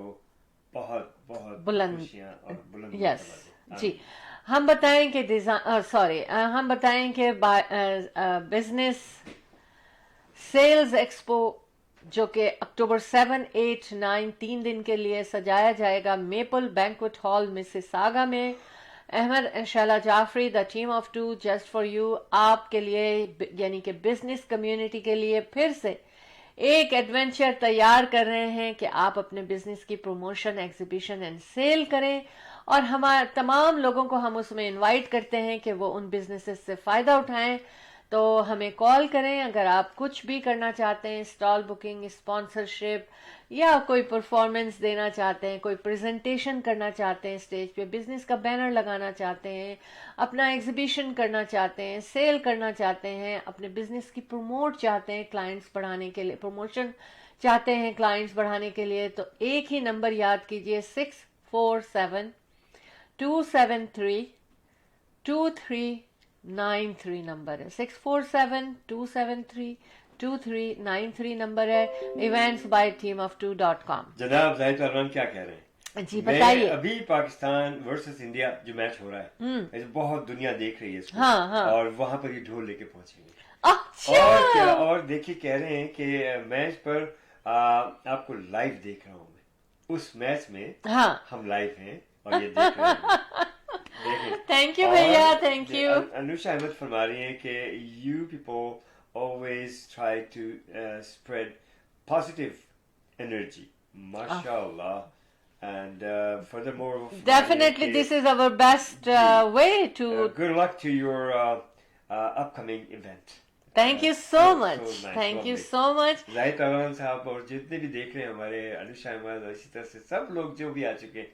बहुत बहुत बुलंद खुशियां और बुलंद। यस जी। हम बताएं कि हम बताएं कि बिजनेस सेल्स एक्सपो जो कि अक्टूबर 7, 8, 9 3 दिन के लिए सजाया जाएगा मेपल बैंक्वेट हॉल मिसिसागा में। Ahmed Shaila Jafri, the team of 2 just for you, आपके लिए यानी कि बिजनेस कम्युनिटी के लिए फिर से एक एडवेंचर तैयार कर रहे हैं कि आप अपने बिजनेस की प्रमोशन, एग्जीबिशन एंड सेल करें। और हमारे तमाम लोगों को हम उसमें इनवाइट करते हैं कि वो उन बिजनेसेस से फायदा उठाएं। तो हमें कॉल करें अगर आप कुछ भी करना चाहते हैं, स्टॉल बुकिंग, स्पॉन्सरशिप, या कोई परफॉर्मेंस देना चाहते हैं, कोई प्रेजेंटेशन करना चाहते हैं स्टेज पे, बिजनेस का बैनर लगाना चाहते हैं, अपना एग्जीबिशन करना चाहते हैं, सेल करना चाहते हैं, अपने बिजनेस की प्रमोट चाहते हैं, क्लाइंट्स बढ़ाने के लिए, प्रमोशन चाहते हैं क्लाइंट्स बढ़ाने के लिए, तो एक ही नंबर याद कीजिए, 647-273-2393 नंबर है। 647-273-2393 नंबर है। Events by teamof2.com। जनाब जाहिद पहलवान क्या कह रहे हैं? जी बताइए। अभी पाकिस्तान वर्सेस इंडिया जो मैच हो रहा है, बहुत दुनिया देख रही है इसको। हाँ। और वहां पर ये ढोल लेके पहुंचेंगे। अच्छा। और देखिए कह रहे हैं कि मैच पर आपको लाइव देख रहा हूं मैं। उस मैच में हम लाइव हैं और ये देख रहे हैं। थैंक यू भैया, थैंक यू। अनुषा अहमद फरमा रही है कि you people always try to spread positive energy, mashallah, and furthermore definitely this is our best way to good luck to your upcoming event. Thank you so much, thank you so much। Zahid पहलवान साहब और जितने भी देख रहे हैं हमारे अनुषा अहमद और इसी तरह से सब लोग जो भी आ चुके हैं,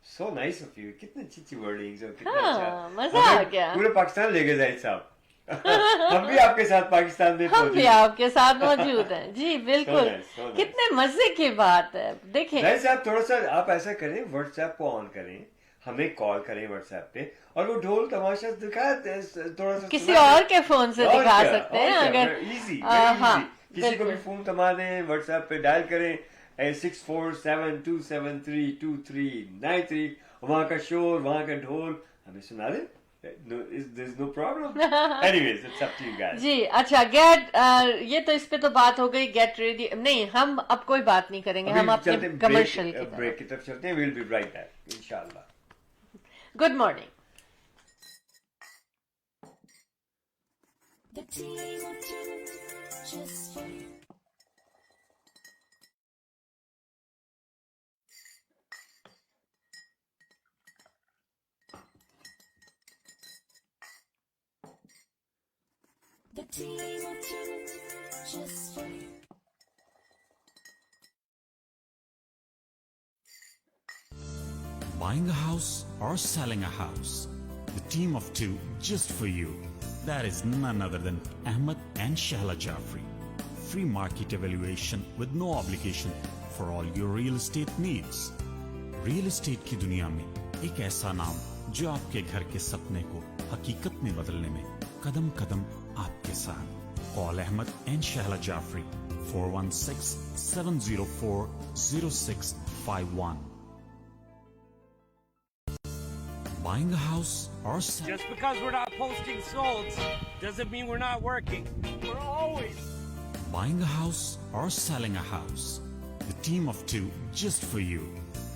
so nice of you, कितनी अच्छी वर्डिंग्स और कितना अच्छा मजा आ गया। पूरे पाकिस्तान ले गए जाहिद साहब। ہم بھی آپ کے ساتھ پاکستان میں ہم بھی آپ کے ساتھ موجود ہیں جی بالکل. So nice. کتنے مزے کی بات ہے. دیکھیں ویسے آپ تھوڑا سا آپ ایسا کریں واٹس ایپ کو آن کریں, ہمیں کال کریں واٹس ایپ پہ, اور وہ ڈھول تماشا دکھا تھوڑا سا کسی اور کے فون سے دکھا سکتے ہیں اگر ایزی ہاں کسی کو بھی فون تما دیں, واٹس ایپ پہ ڈائل کریں 6472732393, وہاں کا شور وہاں کا ڈھول ہمیں سنا دیں. There's no problem. Anyways, it's up to you guys. جی اچھا گیٹ یہ تو اس پہ تو بات ہو گئی گیٹ ریڈی. نہیں ہم اب کوئی بات نہیں کریں گے, ہم اپنے کمرشل کی بریک کی طرف چلتے ہیں. We'll be right back, inshallah. Good morning. The team of two, just for you. The team of two, just for you. Buying a house or selling a house, the team of two just for you. That is none other than Ahmed and Shahla Jafri. Free market evaluation with no obligation for all your real estate needs. Real estate کی دنیا میں ایک ایسا نام جو آپ کے گھر کے سپنے کو حقیقت میں بدلنے میں قدم قدم آپ کے ساتھ. Call Ahmed and Shahla Jafri 416-704-0651. Buying a house or selling. Just because we're not posting solds doesn't mean we're not working. We're always. Buying a house or selling a house, the team of two just for you.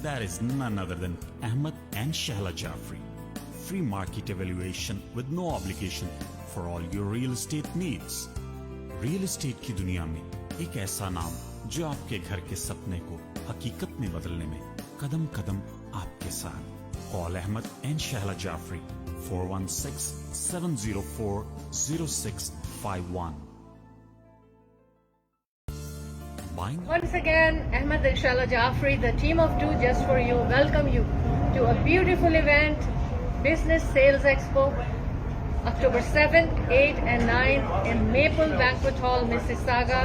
That is none other than Ahmed and Shahla Jafri. Free market evaluation with no obligation for all your real estate needs. Real estate کی دنیا میں ایک ایسا نام جو آپ کے گھر کے سپنے کو حقیقت میں بدلنے میں قدم قدم آپ کے ساتھ. Call Ahmed and Shahla Jafri 416-704-0651. Buying. Once again, Ahmed and Shahla Jafri, the team of two just for you, welcome you to a beautiful event, Business Sales Expo, October 7th, 8th and 9th in Maple Banquet Hall, Mississauga.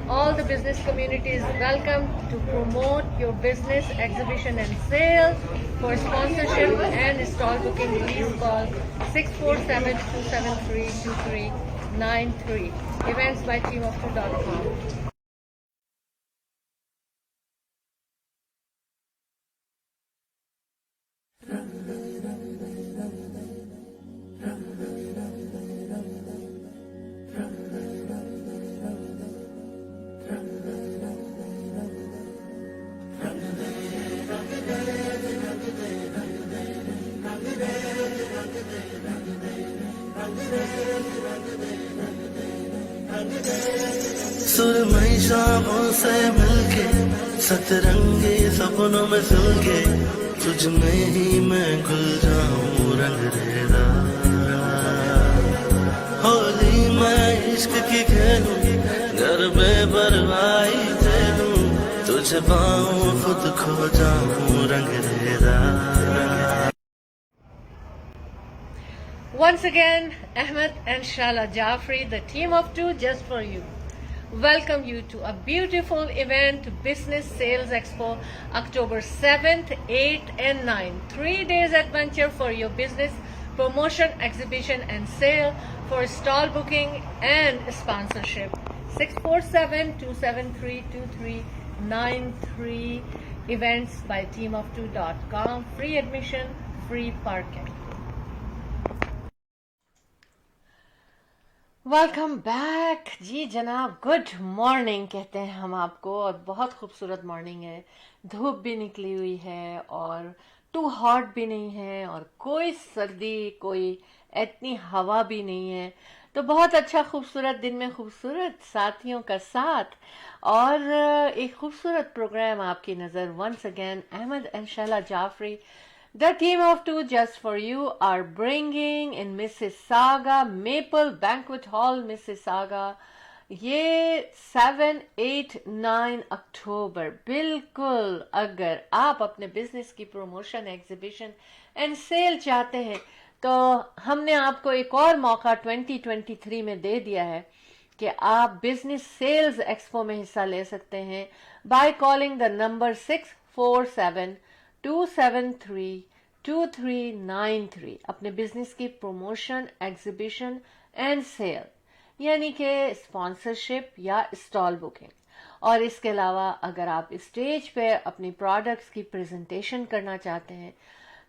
All the business community is welcome to promote your business exhibition and sale. For sponsorship and stall booking, please call 647-273-2393. Events by teamof2.com. सुरमई शामों से मिलके सतरंगी सपनों में सुलगे तुझ में ही मैं घुल जाऊं रंग रेदा होली मैं इश्क की खेलूं घर बेपरवाही दे दूं तुझे पाऊं खुद खो जाऊं रंग रेदा. Once again, Ahmed and Shahla Jafri, the team of two just for you, welcome you to a beautiful event, Business Sales Expo, October 7th, 8th and 9th. 3 days adventure for your business promotion, exhibition and sale. For stall booking and sponsorship, 647-273-2393. Events by teamof2.com. Free admission, free parking. Welcome back. جی جناب good morning کہتے ہیں ہم آپ کو, اور بہت خوبصورت مارننگ ہے. دھوپ بھی نکلی ہوئی ہے اور ٹو ہاٹ بھی نہیں ہے اور کوئی سردی کوئی اتنی ہوا بھی نہیں ہے, تو بہت اچھا خوبصورت دن میں خوبصورت ساتھیوں کا ساتھ اور ایک خوبصورت پروگرام آپ کی نظر. Once again Ahmed and Shehla Jafri, the team of two just for you, are bringing in Mississauga, Maple Banquet Hall, Mississauga. یہ 7, 8, 9 اکتوبر. بالکل اگر آپ اپنے بزنس کی پروموشن, ایگزیبیشن اینڈ سیل چاہتے ہیں تو ہم نے آپ کو ایک اور موقع 2023 میں دے دیا ہے کہ آپ بزنس سیلز ایکسپو میں حصہ لے سکتے ہیں بائی کالنگ دا نمبر 647-273-2393 اپنے بزنس کی پروموشن، ایگزیبیشن اینڈ سیل، یعنی کہ اسپانسرشپ یا اسٹال بکنگ. اور اس کے علاوہ اگر آپ اسٹیج پہ اپنی پروڈکٹس کی پریزنٹیشن کرنا چاہتے ہیں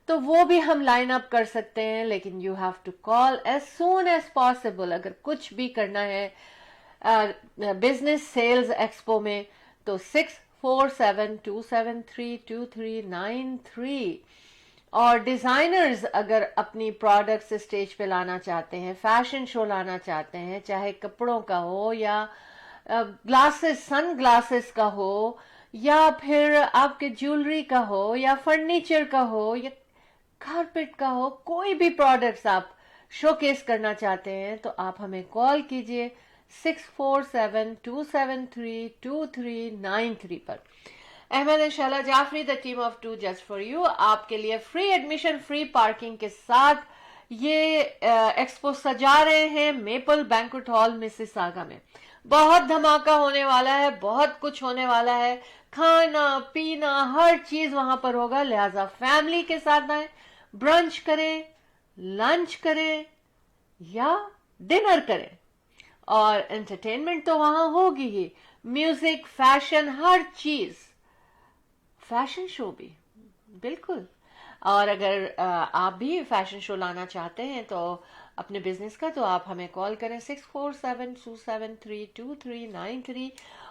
تو وہ بھی ہم لائن اپ کر سکتے ہیں، لیکن you have to call as soon as possible. اگر کچھ بھی کرنا ہے بزنس سیلز ایکسپو میں تو 647-273-2393. اور ڈیزائنرز اگر اپنی پروڈکٹس اسٹیج پہ لانا چاہتے ہیں، فیشن شو لانا چاہتے ہیں، چاہے کپڑوں کا ہو یا گلاسز، سن گلاسز کا ہو، یا پھر آپ کے جیولری کا ہو، یا فرنیچر کا ہو، یا کارپیٹ کا ہو، کوئی بھی پروڈکٹس آپ شو کیس کرنا چاہتے ہیں تو آپ ہمیں کال کیجئے 647-273-2393 پر. Ahmed and Shehla Jafri the team of 2 just for you آپ کے لیے فری ایڈمیشن، فری پارکنگ کے ساتھ یہ ایکسپو سجا رہے ہیں میپل بینکوٹ ہال مسیساگا میں. بہت دھماکہ ہونے والا ہے، بہت کچھ ہونے والا ہے، کھانا پینا ہر چیز وہاں پر ہوگا. لہذا فیملی کے ساتھ آئیں، برنچ کریں، لنچ کریں یا ڈنر کریں، اور انٹرٹینمنٹ تو وہاں ہوگی ہی، میوزک، فیشن، ہر چیز، فیشن شو بھی بالکل. اور اگر آپ بھی فیشن شو لانا چاہتے ہیں تو اپنے بزنس کا، تو آپ ہمیں کال کریں 647-273-2393.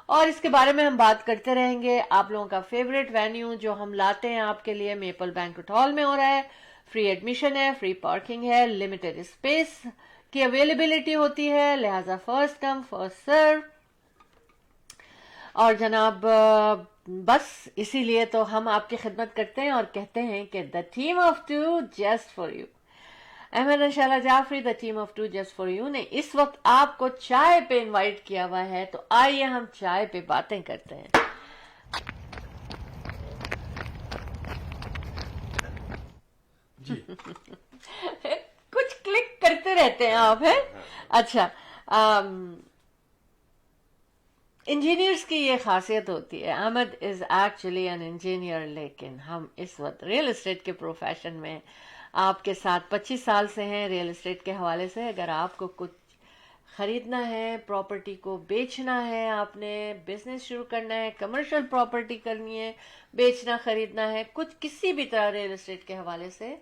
اور اس کے بارے میں ہم بات کرتے رہیں گے. آپ لوگوں کا فیوریٹ وینیو جو ہم لاتے ہیں آپ کے لیے میپل بینکوٹ ہال میں ہو رہا ہے. فری ایڈمیشن ہے، فری پارکنگ ہے، لمیٹڈ اسپیس کی اویلیبلٹی ہوتی ہے، لہذا فرسٹ کم فرسٹ سرو. اور جناب بس اسی لیے تو ہم آپ کی خدمت کرتے ہیں اور کہتے ہیں کہ the team of 2 just for you, Ahmed and Shehla Jafri the team of 2 just for you نے اس وقت آپ کو چائے پہ انوائٹ کیا ہوا ہے. تو آئیے ہم چائے پہ باتیں کرتے ہیں. کچھ کلک کرتے رہتے ہیں آپ، ہیں؟ اچھا، انجینئرس کی یہ خاصیت ہوتی ہے. Ahmed is actually an engineer, لیکن ہم اس وقت ریئل اسٹیٹ کے پروفیشن میں آپ کے ساتھ 25 سال سے ہیں. ریئل اسٹیٹ کے حوالے سے اگر آپ کو کچھ خریدنا ہے، پراپرٹی کو بیچنا ہے، آپ نے بزنس شروع کرنا ہے، کمرشل پراپرٹی کرنی ہے، بیچنا خریدنا ہے، کچھ کسی بھی طرح ریئل اسٹیٹ کے حوالے سے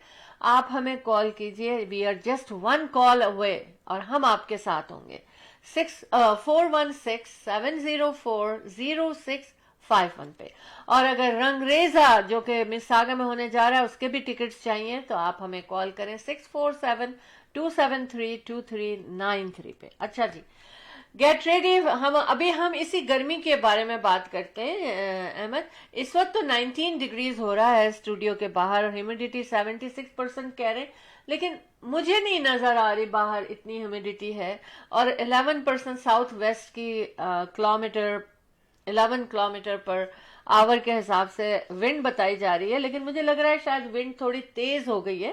آپ ہمیں کال کیجئے. وی آر جسٹ 1 کال اوے اور ہم آپ کے ساتھ ہوں گے. 416-704-0651 پہ. اور اگر رنگریزا جو کہ مساگا میں ہونے جا رہا ہے اس کے بھی ٹکٹس چاہیے تو آپ ہمیں کال کریں 647-273-2393 پہ. اچھا جی، گیٹ ریڈی. ہم اسی گرمی کے بارے میں بات کرتے ہیں. احمد، اس وقت تو 19 ڈگریز ہو رہا ہے اسٹوڈیو کے باہر اور ہیومیڈیٹی 76% کہہ رہے ہیں، لیکن مجھے نہیں نظر آ رہی باہر اتنی ہیومیڈیٹی ہے. اور 11% ساؤتھ ویسٹ کی 11 کلومیٹر پر آور کے حساب سے ونڈ بتائی جا رہی ہے، لیکن مجھے لگ رہا ہے شاید ونڈ تھوڑی تیز ہو گئی ہے.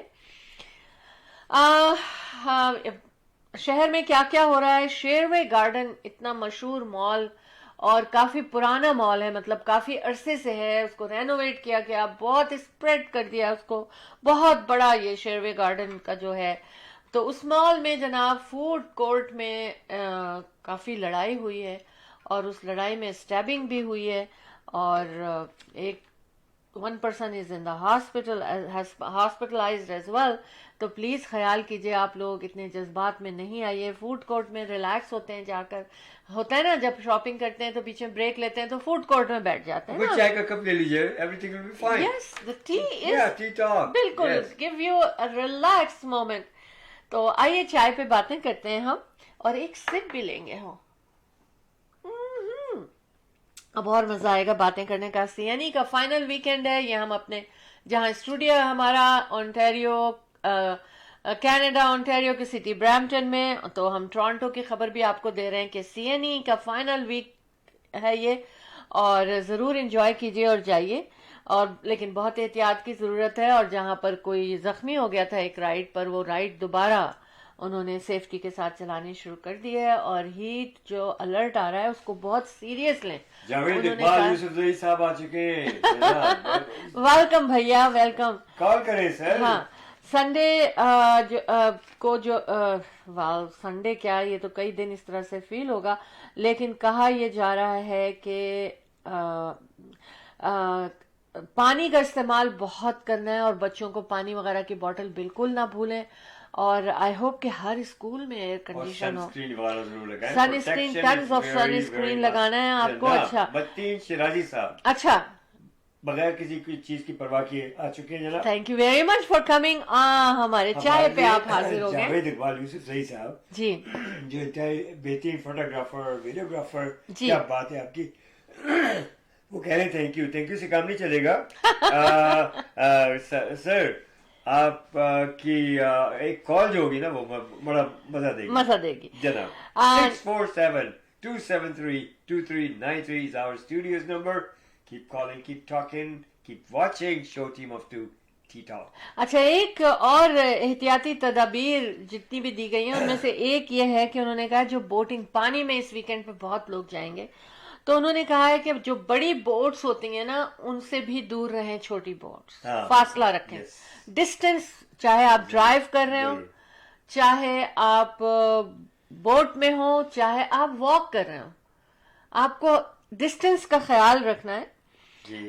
شہر میں کیا کیا ہو رہا ہے؟ شیروے گارڈن اتنا مشہور مال اور کافی پرانا مال ہے، مطلب کافی عرصے سے ہے، اس کو رینوویٹ کیا گیا، بہت اسپریڈ کر دیا اس کو، بہت بڑا یہ شیروے گارڈن کا جو ہے. تو اس مال میں جناب فوڈ کورٹ میں کافی لڑائی ہوئی ہے اور اس لڑائی میں اسٹیبنگ بھی ہوئی ہے، اور ایک 1 person is in the hospital, has hospitalized as well. تو پلیز خیال کیجئے، آپ لوگ اتنے جذبات میں نہیں آئیے. فوڈ کورٹ میں ریلیکس ہوتے ہیں جا کر، ہوتا ہے نا جب شاپنگ کرتے ہیں تو پیچھے بریک لیتے ہیں تو فوڈ کورٹ میں بیٹھ جاتے ہیں. چائے کا کپ لے لیجیے، every will be fine. Yes, the tea is tea talk. بالکل give you a relaxed moment. تو آئیے چائے پہ باتیں کرتے ہیں ہم، اور ایک سپ بھی لیں گے ہم. اب اور مزہ آئے گا باتیں کرنے کا. CNE کا فائنل ویکینڈ ہے، یہ ہم اپنے جہاں اسٹوڈیو ہے ہمارا اونٹیریو کینیڈا، اونٹیریو کی سٹی برامپٹن میں، تو ہم ٹورانٹو کی خبر بھی آپ کو دے رہے ہیں کہ CNE کا فائنل ویک ہے یہ، اور ضرور انجوائے کیجئے اور جائیے. اور لیکن بہت احتیاط کی ضرورت ہے, اور جہاں پر کوئی زخمی ہو گیا تھا ایک رائڈ پر, وہ رائڈ دوبارہ انہوں نے سیفٹی کے ساتھ چلانی شروع کر دی ہے, اور ہیٹ جو الرٹ آ رہا ہے اس کو بہت سیریس لیں. جاوید اقبال یوسف زئی صاحب آ چکے ہیں. ویلکم بھیا, ویلکم. کال کریں سر. ہاں, سنڈے کو جو سنڈے کیا, یہ تو کئی دن اس طرح سے فیل ہوگا, لیکن کہا یہ جا رہا ہے کہ پانی کا استعمال بہت کرنا ہے, اور بچوں کو پانی وغیرہ کی بوٹل بالکل نہ بھولیں, اور آئی ہوپ کہ ہر اسکول میں ایئر کنڈیشن ہو. Sunscreen, tons of sunscreen لگانا ہے آپ کو. اچھا متین شیرازی صاحب, اچھا, بغیر کسی چیز کی پرواہ کیے آ چکے ہیں جناب. Thank you very much for coming. ہمارے چائے پہ آپ حاضر ہو گئے. جاوید اقبال یوسف زئی صاحب جی, جو بہترین فوٹوگرافر, ویڈیوگرافر, جی. کیا بات ہے آپ کی. وہ کہہ رہے ہیں تھینک یو سے کام نہیں چلے گا. سر آپ کی ایک کال جو ہوگی نا وہ بڑا مزہ دے گی جناب. 647-273-2393 is our studio's number. Keep calling, keep talking, keep watching show Team of Two Tea Talk. اچھا, ایک اور احتیاطی تدابیر جتنی بھی دی گئی ہیں ان میں سے ایک یہ ہے کہ انہوں نے کہا جو بوٹنگ پانی میں اس ویکینڈ پہ بہت لوگ جائیں گے, تو انہوں نے کہا ہے کہ جو بڑی بوٹس ہوتی ہیں نا ان سے بھی دور رہیں, چھوٹی بوٹس, فاصلہ رکھیں, ڈسٹینس, چاہے آپ ڈرائیو کر رہے ہو, چاہے آپ بوٹ میں ہو, چاہے آپ واک کر رہے ہو, آپ کو ڈسٹینس کا خیال رکھنا ہے.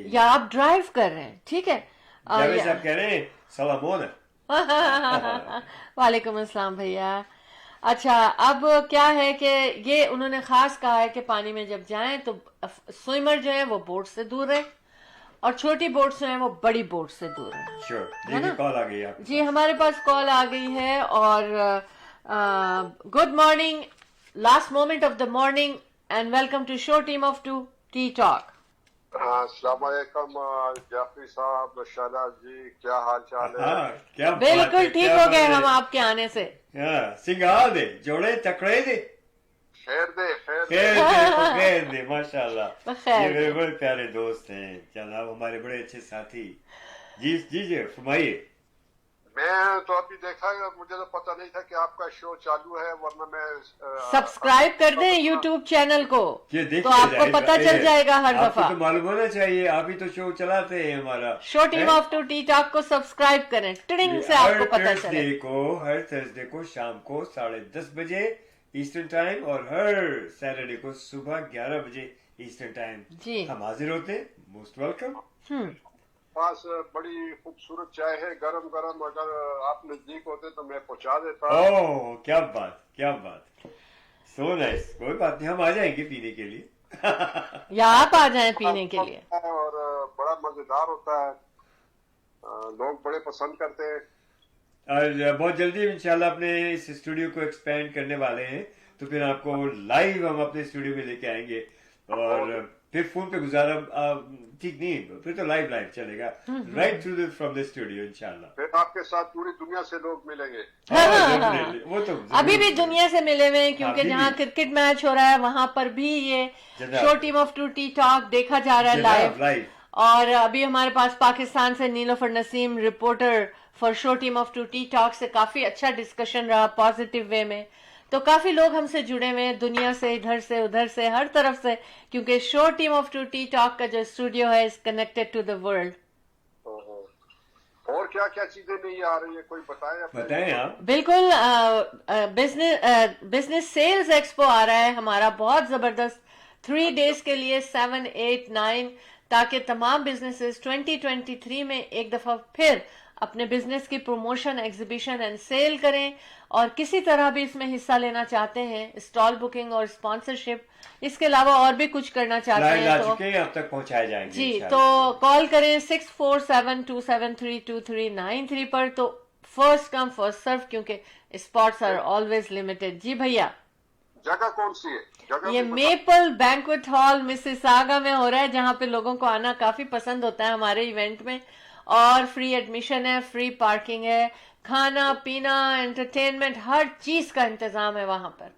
یا آپ ڈرائیو کر رہے ہیں, ٹھیک ہے. جاوید صاحب کہہ رہے ہیں سلام. وعلیکم السلام بھیا. اچھا, اب کیا ہے کہ یہ انہوں نے خاص کہا ہے کہ پانی میں جب جائیں تو سوئمر جو ہیں وہ بوٹ سے دور رہیں, اور چھوٹی بوٹ جو ہیں وہ بڑی بوٹ سے دور رہیں. کال آ گئی. جی, ہمارے پاس کال آ گئی ہے. اور good morning, last moment of the morning, and welcome to show team of two T talk. السلام علیکم جعفری صاحب, شہلا جی, کیا حال چال ہے؟ بالکل ٹھیک ہو گئے ہم آپ کے آنے سے. سنگال دے جوڑے تکڑے دے, خیر دے ماشاء اللہ. یہ میرے بڑے پیارے دوست ہیں جناب, ہمارے بڑے اچھے ساتھی. جی فرمائیے. میں تو ابھی دیکھا, مجھے تو پتہ نہیں تھا کہ آپ کا شو چالو ہے, ورنہ میں سبسکرائب کر دیں یوٹیوب چینل کو, تو آپ کو پتہ چل جائے گا ہر دفعہ. تو معلوم ہونا چاہیے, آپ ہی تو شو چلاتے ہیں ہمارا. شو team of two T talk کو سبسکرائب کریں, ٹرنگ سے آپ کو پتہ چلے. ہر تھرسڈے کو شام کو 10:30 بجے ایسٹرن ٹائم, اور ہر سیٹرڈے کو صبح 11 بجے ایسٹرن ٹائم. جی, ہم حاضر ہوتے ہیں. Most welcome. پاس بڑی خوبصورت چائے ہے, گرم گرم, اگر آپ نزدیک ہوتے تو میں پہنچا دیتا. اوہ کیا بات, کیا بات, سو نائس. کوئی بات نہیں, ہم آ جائیں گے پینے کے لیے, یا آپ آ جائیں پینے کے لیے. اور بڑا مزیدار ہوتا ہے, لوگ بڑے پسند کرتے ہیں. اور بہت جلدی انشاءاللہ اپنے اس اسٹوڈیو کو ایکسپینڈ کرنے والے ہیں, تو پھر آپ کو لائیو ہم اپنے اسٹوڈیو میں لے کے آئیں گے. اور پھر فون پہ گزارا ٹھیک نہیں, پھر تو لائیو چلے گا, right through from the studio انشاءاللہ. پھر آپ کے ساتھ پوری دنیا سے لوگ ملیں گے. وہ تو ابھی بھی دنیا سے ملے ہوئے ہیں, کیونکہ جہاں کرکٹ میچ ہو رہا ہے وہاں پر بھی یہ شو team of two T talk دیکھا جا رہا ہے لائیو. اور ابھی ہمارے پاس پاکستان سے Nilofar Naseem reporter for show team of two T talk سے کافی اچھا ڈسکشن رہا پازیٹیو وے میں. تو کافی لوگ ہم سے جڑے ہوئے ہیں دنیا سے, ادھر سے ادھر سے, ہر طرف سے, کیونکہ show team of two T talk کا جو اسٹوڈیو ہے is connected to the world. اور کیا کیا چیزیں نہیں آ رہی ہے, کوئی بتائیں آپ. بالکل, بزنس سیلز ایکسپو آ رہا ہے ہمارا, بہت زبردست, 3 days کے لیے 7, 8, 9, تاکہ تمام بزنسز 2023 میں ایک دفعہ پھر اپنے بزنس کی پروموشن, ایگزیبیشن اینڈ سیل کریں. اور کسی طرح بھی اس میں حصہ لینا چاہتے ہیں, اسٹال بکنگ اور اسپانسرشپ, اس کے علاوہ اور بھی کچھ کرنا چاہتے ہیں تو اب تک پہنچائے جائیں گے. جی, تو کال کریں 647-273-2393 پر. تو فرسٹ کم فرسٹ سرو, کیونکہ اسپاٹس آر آلویز لمیٹڈ. جی بھیا, جگہ کون سی ہے؟ یہ میپل بینکویٹ ہال مسیساگا میں ہو رہا ہے, جہاں پہ لوگوں کو آنا کافی پسند ہوتا ہے ہمارے ایونٹ میں. اور فری ایڈمیشن ہے, فری پارکنگ ہے, کھانا پینا انٹرٹینمنٹ ہر چیز کا انتظام ہے وہاں پر.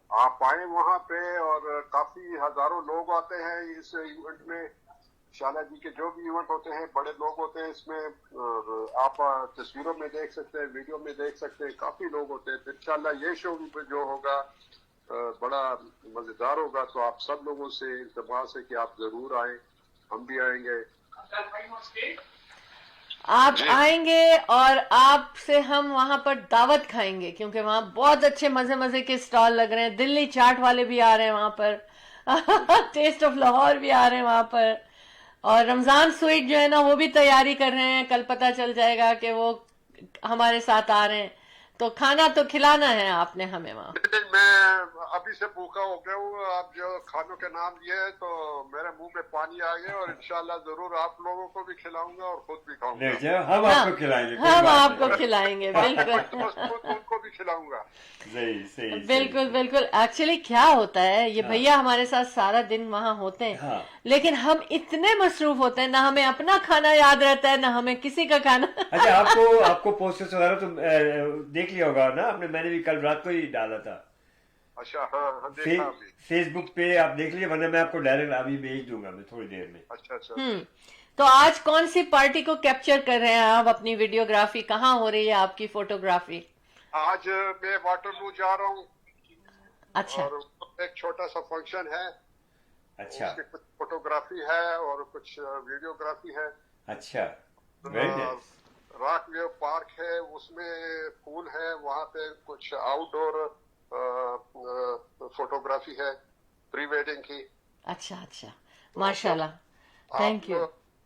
آپ آئیں وہاں پہ, اور کافی ہزاروں لوگ آتے ہیں اس ایونٹ میں. शाला जी के जो भी इवेंट होते हैं, बड़े लोग होते हैं इसमें, और आप तस्वीरों में देख सकते हैं, वीडियो में देख सकते हैं, काफी लोग होते हैं। तो इंशाल्लाह ये शो भी जो होगा बड़ा मजेदार होगा। तो आप सब लोगों से इल्तिमास है कि आप जरूर आए, हम भी आएंगे। आप आएंगे और आपसे हम वहां पर दावत खाएंगे, क्योंकि वहां बहुत अच्छे मजे मजे के स्टॉल लग रहे हैं। दिल्ली चाट वाले भी आ रहे हैं वहां पर टेस्ट ऑफ लाहौर भी आ रहे हैं वहां पर, और रमजान स्वीट जो है ना वो भी तैयारी कर रहे हैं। कल पता चल जाएगा कि वो हमारे साथ आ रहे हैं। तो खाना तो खिलाना है आपने हमें वहाँ। लेकिन मैं अभी से भूखा हो गया हूँ। आप जो खानों के नाम लिए हैं तो मेरे मुंह में पानी आ गया, और इंशाल्लाह जरूर आप लोगों को भी खिलाऊंगा और खुद भी खाऊंगा। हम आपको खिलाएंगे, हम आपको खिलाएंगे, बिल्कुल उनको भी खिलाऊंगा। सही बिल्कुल बिल्कुल। एक्चुअली क्या होता है, ये भैया हमारे साथ सारा दिन वहाँ होते हैं, लेकिन हम इतने मसरूफ होते हैं, ना हमें अपना खाना याद रहता है, ना हमें किसी का खाना। अच्छा, आपको पोस्टर्स वगैरह तो देख लिया होगा ना आपने? मैंने भी कल रात को ही डाला था। अच्छा, हाँ देखा अभी। फेसबुक पे आप देख लीजिए, वरना मैं आपको डायरेक्ट अभी भेज दूंगा मैं थोड़ी देर में। अच्छा। तो आज कौन सी पार्टी को कैप्चर कर रहे हैं आप? अपनी वीडियोग्राफी कहाँ हो रही है आपकी फोटोग्राफी? आज मैं वाटरलू जा रहा हूँ। अच्छा। और एक छोटा सा फंक्शन है। अच्छा। उसकी कुछ फोटोग्राफी है और कुछ वीडियोग्राफी है। अच्छा, very nice. Rock wave park है, उसमें पूल है, वहाँ पे कुछ आउटडोर फोटोग्राफी है, प्री वेडिंग की। अच्छा, माशाल्लाह, थैंक यू।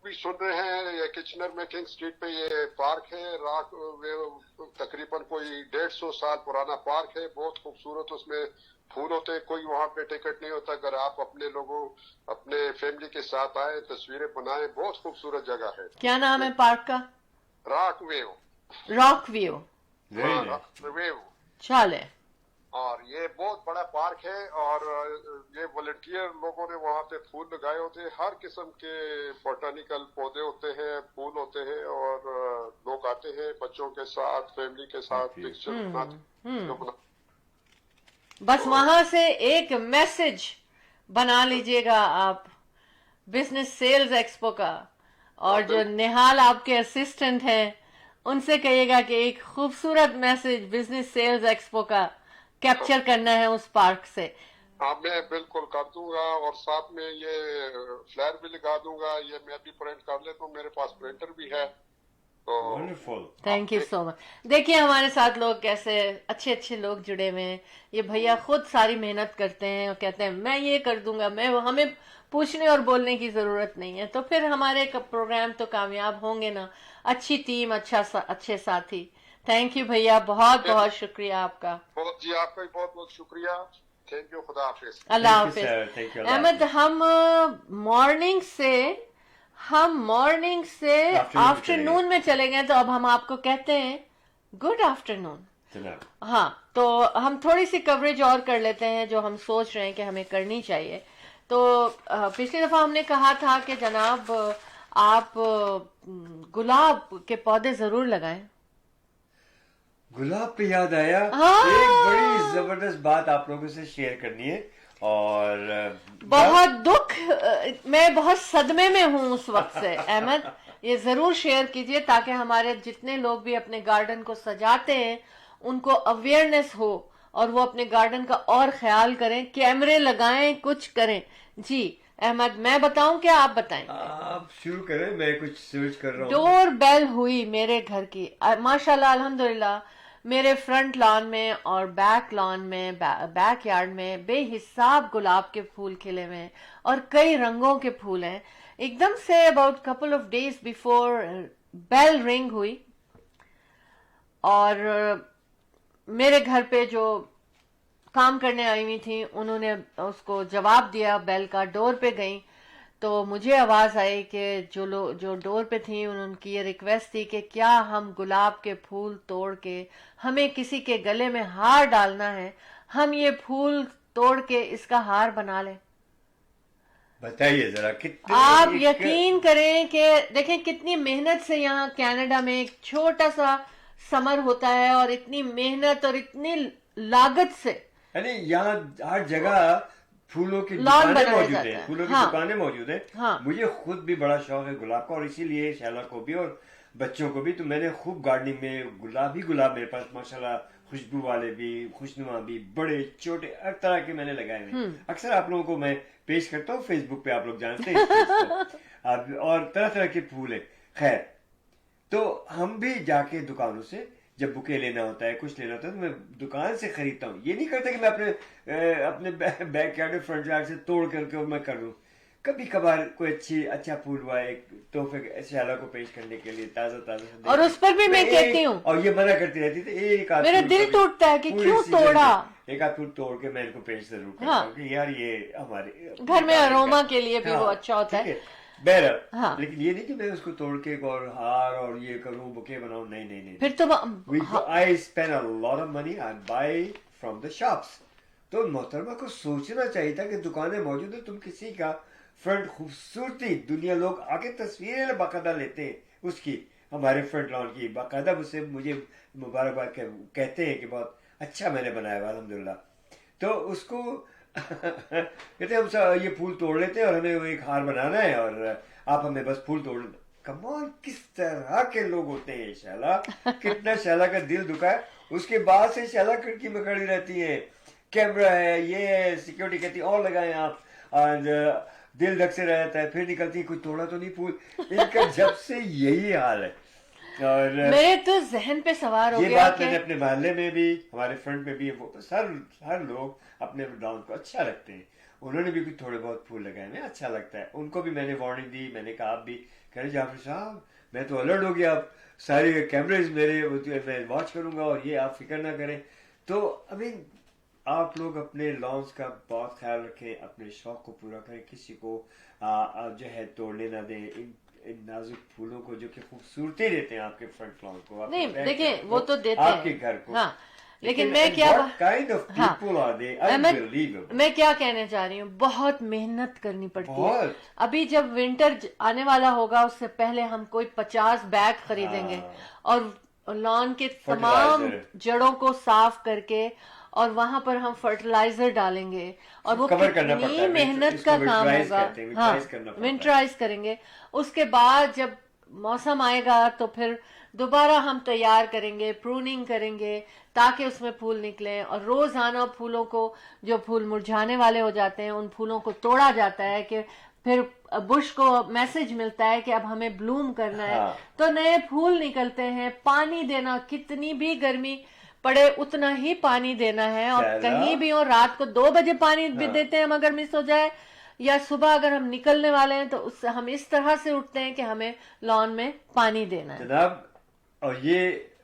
भी सुन रहे हैं, ये किचनर में किंग स्ट्रीट पे ये पार्क है, रॉक वेव तकरीबन कोई 150 साल पुराना पार्क है, बहुत खूबसूरत। उसमें फूल होते हैं, कोई वहाँ पे टिकट नहीं होता। अगर आप अपने फैमिली के साथ आए, तस्वीरें बनाए, बहुत खूबसूरत जगह है। क्या नाम है पार्क का? Rock view. वेव चले। और ये बहुत बड़ा पार्क है, और ये वॉलंटियर लोगों ने वहाँ पे फूल लगाए होते हैं। हर किस्म के बोटानिकल पौधे होते हैं, फूल होते हैं, और लोग आते हैं बच्चों के साथ, फैमिली के साथ पिक्चर बनाते। बस वहां से एक मैसेज बना लीजिएगा आप बिजनेस सेल्स एक्सपो का, और जो निहाल आपके असिस्टेंट हैं उनसे कहिएगा कि एक खूबसूरत मैसेज बिजनेस सेल्स एक्सपो का कैप्चर करना है उस पार्क से। हाँ, मैं बिल्कुल कर दूंगा, और साथ में ये फ्लैर भी लगा दूंगा। ये मैं भी प्रिंट कर लेता हूँ, मेरे पास प्रिंटर भी है। तो wonderful, thank you so much. देखिए हमारे साथ लोग कैसे अच्छे लोग जुड़े हुए हैं। ये भैया खुद सारी मेहनत करते हैं और कहते हैं मैं ये कर दूंगा, हमें पूछने और बोलने की जरूरत नहीं है। तो फिर हमारे प्रोग्राम तो कामयाब होंगे ना। अच्छी टीम, अच्छे साथी। थैंक यू भैया, बहुत बहुत शुक्रिया आपका। जी, आपका भी बहुत बहुत शुक्रिया। थैंक यू, खुदा हाफिज। अल्लाह हाफिज। अहमद, हम मॉर्निंग से आफ्टरनून में चले गए, तो अब हम आपको कहते हैं गुड आफ्टरनून। हाँ, तो हम थोड़ी सी कवरेज और कर लेते हैं जो हम सोच रहे हैं कि हमें करनी चाहिए। तो पिछली दफा हमने कहा था कि जनाब आप गुलाब के पौधे जरूर लगाएं। गुलाब पे याद आया, हाँ। एक बड़ी जबरदस्त बात आप लोगों से शेयर करनी है, और बहुत दुख, मैं बहुत सदमे में हूँ उस वक्त से। अहमद, ये जरूर शेयर कीजिए ताकि हमारे जितने लोग भी अपने गार्डन को सजाते हैं उनको अवेयरनेस हो, और वो अपने गार्डन का और ख्याल करें, कैमरे लगाएं, कुछ करें। जी अहमद, मैं बताऊं क्या आप बताएं? आप शुरू करें, मैं कुछ सर्च कर रहा हूँ। डोर बेल हुई मेरे घर की, माशाल्लाह अल्हम्दुलिल्लाह। मेरे फ्रंट लॉन में और बैक लॉन में, बैक यार्ड में बेहिसाब गुलाब के फूल खिले हुए हैं, और कई रंगों के फूल हैं। एकदम से about couple of days before bell ring हुई, और मेरे घर पे जो काम करने आई हुई थी उन्होंने उसको जवाब दिया बेल का। डोर पे गई तो मुझे आवाज आई कि जो डोर पे थी उनकी ये रिक्वेस्ट थी कि क्या हम गुलाब के फूल तोड़ के, हमें किसी के गले में हार डालना है, हम ये फूल तोड़ के इसका हार बना लें। बताइए जरा, कितने आप यकीन करें कि देखें कितनी मेहनत से यहाँ कनाडा में एक छोटा सा समर होता है, और इतनी मेहनत और इतनी लागत से, यानी यहाँ हर जगह फूलों की लॉन दुकानें बनाया मौजूद जाता हैं, है। फूलों की हाँ। दुकानें मौजूद हैं। हाँ। मुझे खुद भी बड़ा शौक है गुलाब का, और इसीलिए शैला को भी और बच्चों को भी, तो मैंने खूब गार्डनिंग में गुलाब ही गुलाब मेरे पास माशाल्लाह, खुशबू वाले भी, खुशनुमा भी, बड़े छोटे हर तरह के मैंने लगाए हुए। अक्सर आप लोगों को मैं पेश करता हूँ फेसबुक पे, आप लोग जानते हैं इस चीज़ को। और तरह तरह के फूल है। खैर, तो हम भी जाके दुकानों से जब बुके लेना होता है, कुछ लेना होता है, तो मैं दुकान से खरीदता हूँ। ये नहीं करता कि मैं अपने बैक यार्ड फ्रंट यार्ड से तोड़ करके और मैं कर लूँ। कभी कभार कोई अच्छा फूल हुआ है एक तोहफे शैला को पेश करने के लिए, ताजा ताजा, और उस पर भी मैं कहती हूँ, और ये मना करती रहती थी, एक आध मेरा फूल दिल कभी टूटता है कि पूरे क्यों सीजन तोड़ा। में एक आध फूल तोड़ के मैं इनको पेश जरूर करता हाँ। हूँ कि यार ये हमारे घर में अरोमा के लिए भी वो अच्छा होता ठीक है। बहरहाल, हाँ। लेकिन ये नहीं कि मैं उसको तोड़ के एक और हार और ये करूँ, बुके बनाऊं, नहीं नहीं नहीं। फिर तो I spend a lot of money, I buy from the shops. तो मोहतरमा को सोचना चाहिए था कि दुकानें मौजूद है, तुम किसी का फ्रंट खूबसूरती, दुनिया लोग आके तस्वीरें बाकायदा लेते हैं उसकी, हमारे फ्रंट लॉन की बाकायदा मुझे मुबारकबाद कहते हैं कि बहुत अच्छा मैंने बनाया हुआ अल्हम्दुलिल्लाह। तो उसको कहते हैं हम ये फूल तोड़ लेते हैं और हमें वो एक हार बनाना है और आप हमें बस फूल तोड़। कमाल, किस तरह के लोग होते हैं शैला, कितना शैला का दिल दुखा है। उसके बाद से शैला खिड़की में खड़ी रहती है, कैमरा है, ये है, सिक्योरिटी कहती है और लगाए आप, और दिल धक से रहता है, फिर निकलती है कोई तोड़ा तो नहीं फूल। इनका जब से यही हाल है। और मेरे तो जहन पे सवार हो ये गया बात मैंने अपने मोहल्ले में भी, हमारे फ्रंट में भी, वो हर लोग अपने डाउन को अच्छा रखते हैं। उन्होंने भी कुछ थोड़े बहुत फूल लगाए हैं, अच्छा लगता है। उनको भी मैंने वार्निंग दी, मैंने कहा आप भी, कह रहे जाफर साहब मैं तो अलर्ट हो गया, अब सारे कैमरेज मेरे मैं वॉच करूंगा और ये आप फिक्र ना करें। तो आप लोग अपने लॉन्स का बहुत ख्याल रखें, अपने शौक को पूरा करें, किसी को जो है तोड़ने ना दें इन नाजुक फूलों को जो कि खूबसूरती देते हैं आपके फ्रंट लॉन को। नहीं देखिए, वो तो देते हैं आपके घर को। हाँ, लेकिन मैं क्या kind of people are they, unbelievable. मैं क्या कहने जा रही हूँ, बहुत मेहनत करनी पड़ती है। बहुत। अभी जब विंटर आने वाला होगा उससे पहले हम कोई 50 बैग खरीदेंगे और लॉन के तमाम जड़ों को साफ करके और वहां पर हम फर्टिलाइजर डालेंगे और वो कितनी मेहनत का काम होगा। हाँ, विंटराइज करेंगे। उसके बाद जब मौसम आएगा तो फिर दोबारा हम तैयार करेंगे, प्रूनिंग करेंगे ताकि उसमें फूल निकले, और रोजाना फूलों को, जो फूल मुरझाने वाले हो जाते हैं उन फूलों को तोड़ा जाता है कि फिर बुश को मैसेज मिलता है कि अब हमें ब्लूम करना है। हाँ। तो नए फूल निकलते हैं। पानी देना, कितनी भी गर्मी पड़े उतना ही पानी देना है, और कहीं भी हो रात को 2 बजे पानी भी देते हैं हम अगर मिस हो जाए, या सुबह अगर हम निकलने वाले हैं तो उससे हम इस तरह से उठते हैं कि हमें लॉन में पानी देना है जनाब। और ये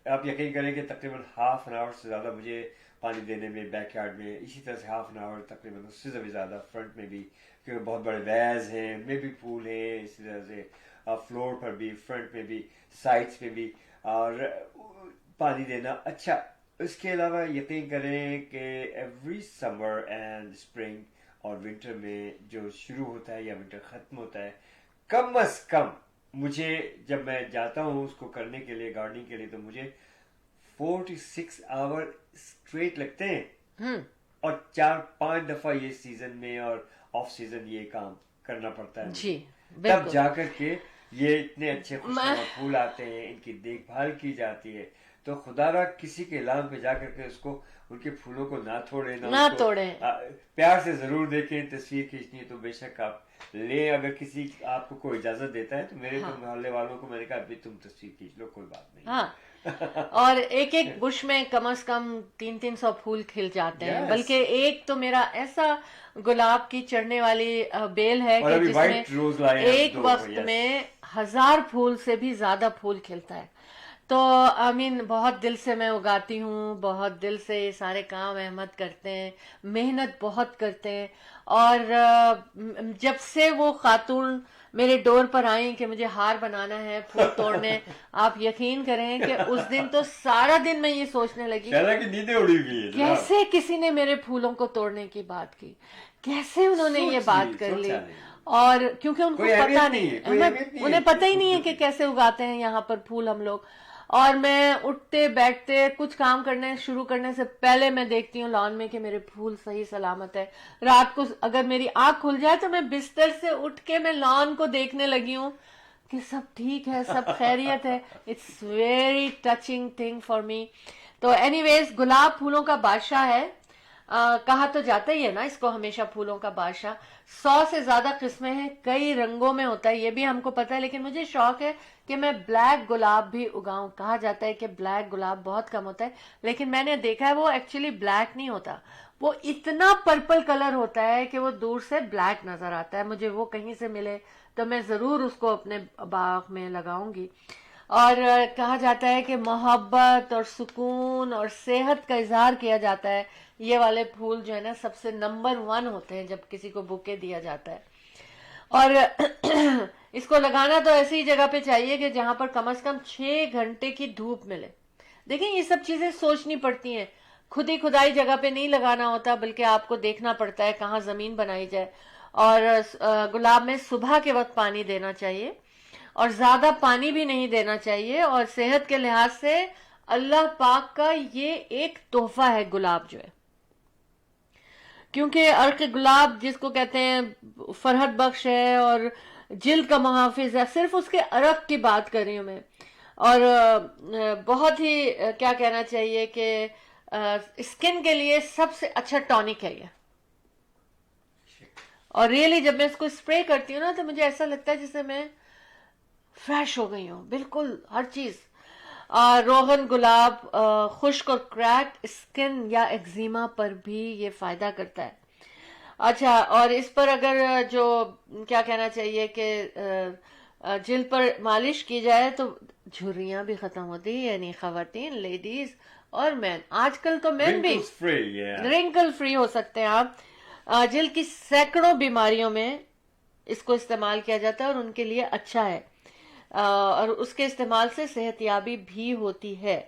आप यकीन करें कि तकरीबन हाफ एन आवर से ज्यादा मुझे पानी देने में बैकयार्ड में, इसी तरह से हाफ एन आवर तकरीबन, उससे भी ज्यादा फ्रंट में भी, क्योंकि बहुत बड़े वैज हैं, में भी फूल हैं, इसी तरह से फ्लोर पर भी, फ्रंट में भी, साइड्स पे भी, और पानी देना अच्छा। इसके अलावा यकीन करें कि एवरी समर एंड स्प्रिंग और विंटर में जो शुरू होता है या विंटर खत्म होता है, कम अज कम मुझे, जब मैं जाता हूँ उसको करने के लिए, गार्डनिंग के लिए, तो मुझे 46 आवर स्ट्रेट लगते हैं। और 4-5 दफा ये सीजन में और ऑफ सीजन ये काम करना पड़ता है जी, तब जाकर के ये इतने अच्छे खुशनुमा फूल आते हैं, इनकी देखभाल की जाती है। तो खुदारा किसी के लाम पे जाकर के उसको, उनके फूलों को ना तोड़े, प्यार से जरूर देखें। तस्वीर खींचनी है तो बेशक आप ले, अगर किसी आपको कोई इजाजत देता है तो मेरे तो मोहल्ले वालों को मैंने कहा अभी तुम तस्वीर खींच लो, कोई बात नहीं। हाँ। और एक बुश में कम से कम 300-300 फूल खिल जाते हैं। बल्कि एक तो मेरा ऐसा गुलाब की चढ़ने वाली बेल है कि जिसमें एक वक्त में 1000 फूल से भी ज्यादा फूल खिलता है। तो बहुत दिल से मैं उगाती हूँ, बहुत दिल से ये सारे काम अहमद करते हैं, मेहनत बहुत करते हैं। और जब से वो खातून मेरे डोर पर आई कि मुझे हार बनाना है, फूल तोड़ने, आप यकीन करें कि उस दिन तो सारा दिन मैं ये सोचने लगी की नींदें उड़ी हुई है, कैसे किसी ने मेरे फूलों को तोड़ने की बात की, कैसे उन्होंने ये बात कर ली। और क्योंकि उनको पता नहीं, उन्हें पता ही नहीं है कि कैसे उगाते हैं यहाँ पर फूल हम लोग। اور میں اٹھتے بیٹھتے کچھ کام کرنے شروع کرنے سے پہلے میں دیکھتی ہوں لان میں کہ میرے پھول صحیح سلامت ہے. رات کو اگر میری آنکھ کھل جائے تو میں بستر سے اٹھ کے میں لان کو دیکھنے لگی ہوں کہ سب ٹھیک ہے, سب خیریت ہے. It's very touching thing for me. تو اینی ویز گلاب پھولوں کا بادشاہ ہے. کہا تو جاتا ہی ہے نا اس کو ہمیشہ پھولوں کا بادشاہ. 100 سے زیادہ قسمیں ہیں, کئی رنگوں میں ہوتا ہے, یہ بھی ہم کو پتا ہے, لیکن مجھے شوق ہے کہ میں بلیک گلاب بھی اگاؤں. کہا جاتا ہے کہ بلیک گلاب بہت کم ہوتا ہے, لیکن میں نے دیکھا ہے وہ ایکچولی بلیک نہیں ہوتا, وہ اتنا پرپل کلر ہوتا ہے کہ وہ دور سے بلیک نظر آتا ہے. مجھے وہ کہیں سے ملے تو میں ضرور اس کو اپنے باغ میں لگاؤں گی. اور کہا جاتا ہے کہ محبت اور سکون اور صحت کا اظہار کیا جاتا ہے. یہ والے پھول جو ہے نا سب سے نمبر 1 ہوتے ہیں جب کسی کو بوکے دیا جاتا ہے. اور اس کو لگانا تو ایسی جگہ پہ چاہیے کہ جہاں پر کم از کم 6 گھنٹے کی دھوپ ملے. دیکھیں یہ سب چیزیں سوچنی پڑتی ہیں, خود ہی خدائی جگہ پہ نہیں لگانا ہوتا, بلکہ آپ کو دیکھنا پڑتا ہے کہاں زمین بنائی جائے. اور گلاب میں صبح کے وقت پانی دینا چاہیے اور زیادہ پانی بھی نہیں دینا چاہیے. اور صحت کے لحاظ سے اللہ پاک کا یہ ایک تحفہ ہے گلاب جو ہے, کیونکہ عرق گلاب جس کو کہتے ہیں فرحت بخش ہے اور جلد کا محافظ ہے. صرف اس کے عرق کی بات کر رہی ہوں میں. اور بہت ہی کیا کہنا چاہیے کہ اسکن کے لیے سب سے اچھا ٹونک ہے یہ. اور ریئلی جب میں اس کو اسپرے کرتی ہوں نا تو مجھے ایسا لگتا ہے جیسے میں فریش ہو گئی ہوں, بالکل ہر چیز. روغن گلاب خشک اور کریک اسکن یا ایگزیما پر بھی یہ فائدہ کرتا ہے. اچھا, اور اس پر اگر جو کیا کہنا چاہیے کہ جلد پر مالش کی جائے تو جھریاں بھی ختم ہوتی ہیں, یعنی خواتین, لیڈیز اور مین. آج کل تو مین بھی رنکل فری ہو سکتے ہیں آپ. جلد کی سینکڑوں بیماریوں میں اس کو استعمال کیا جاتا ہے اور ان کے لیے اچھا ہے. اور اس کے استعمال سے صحت یابی بھی ہوتی ہے.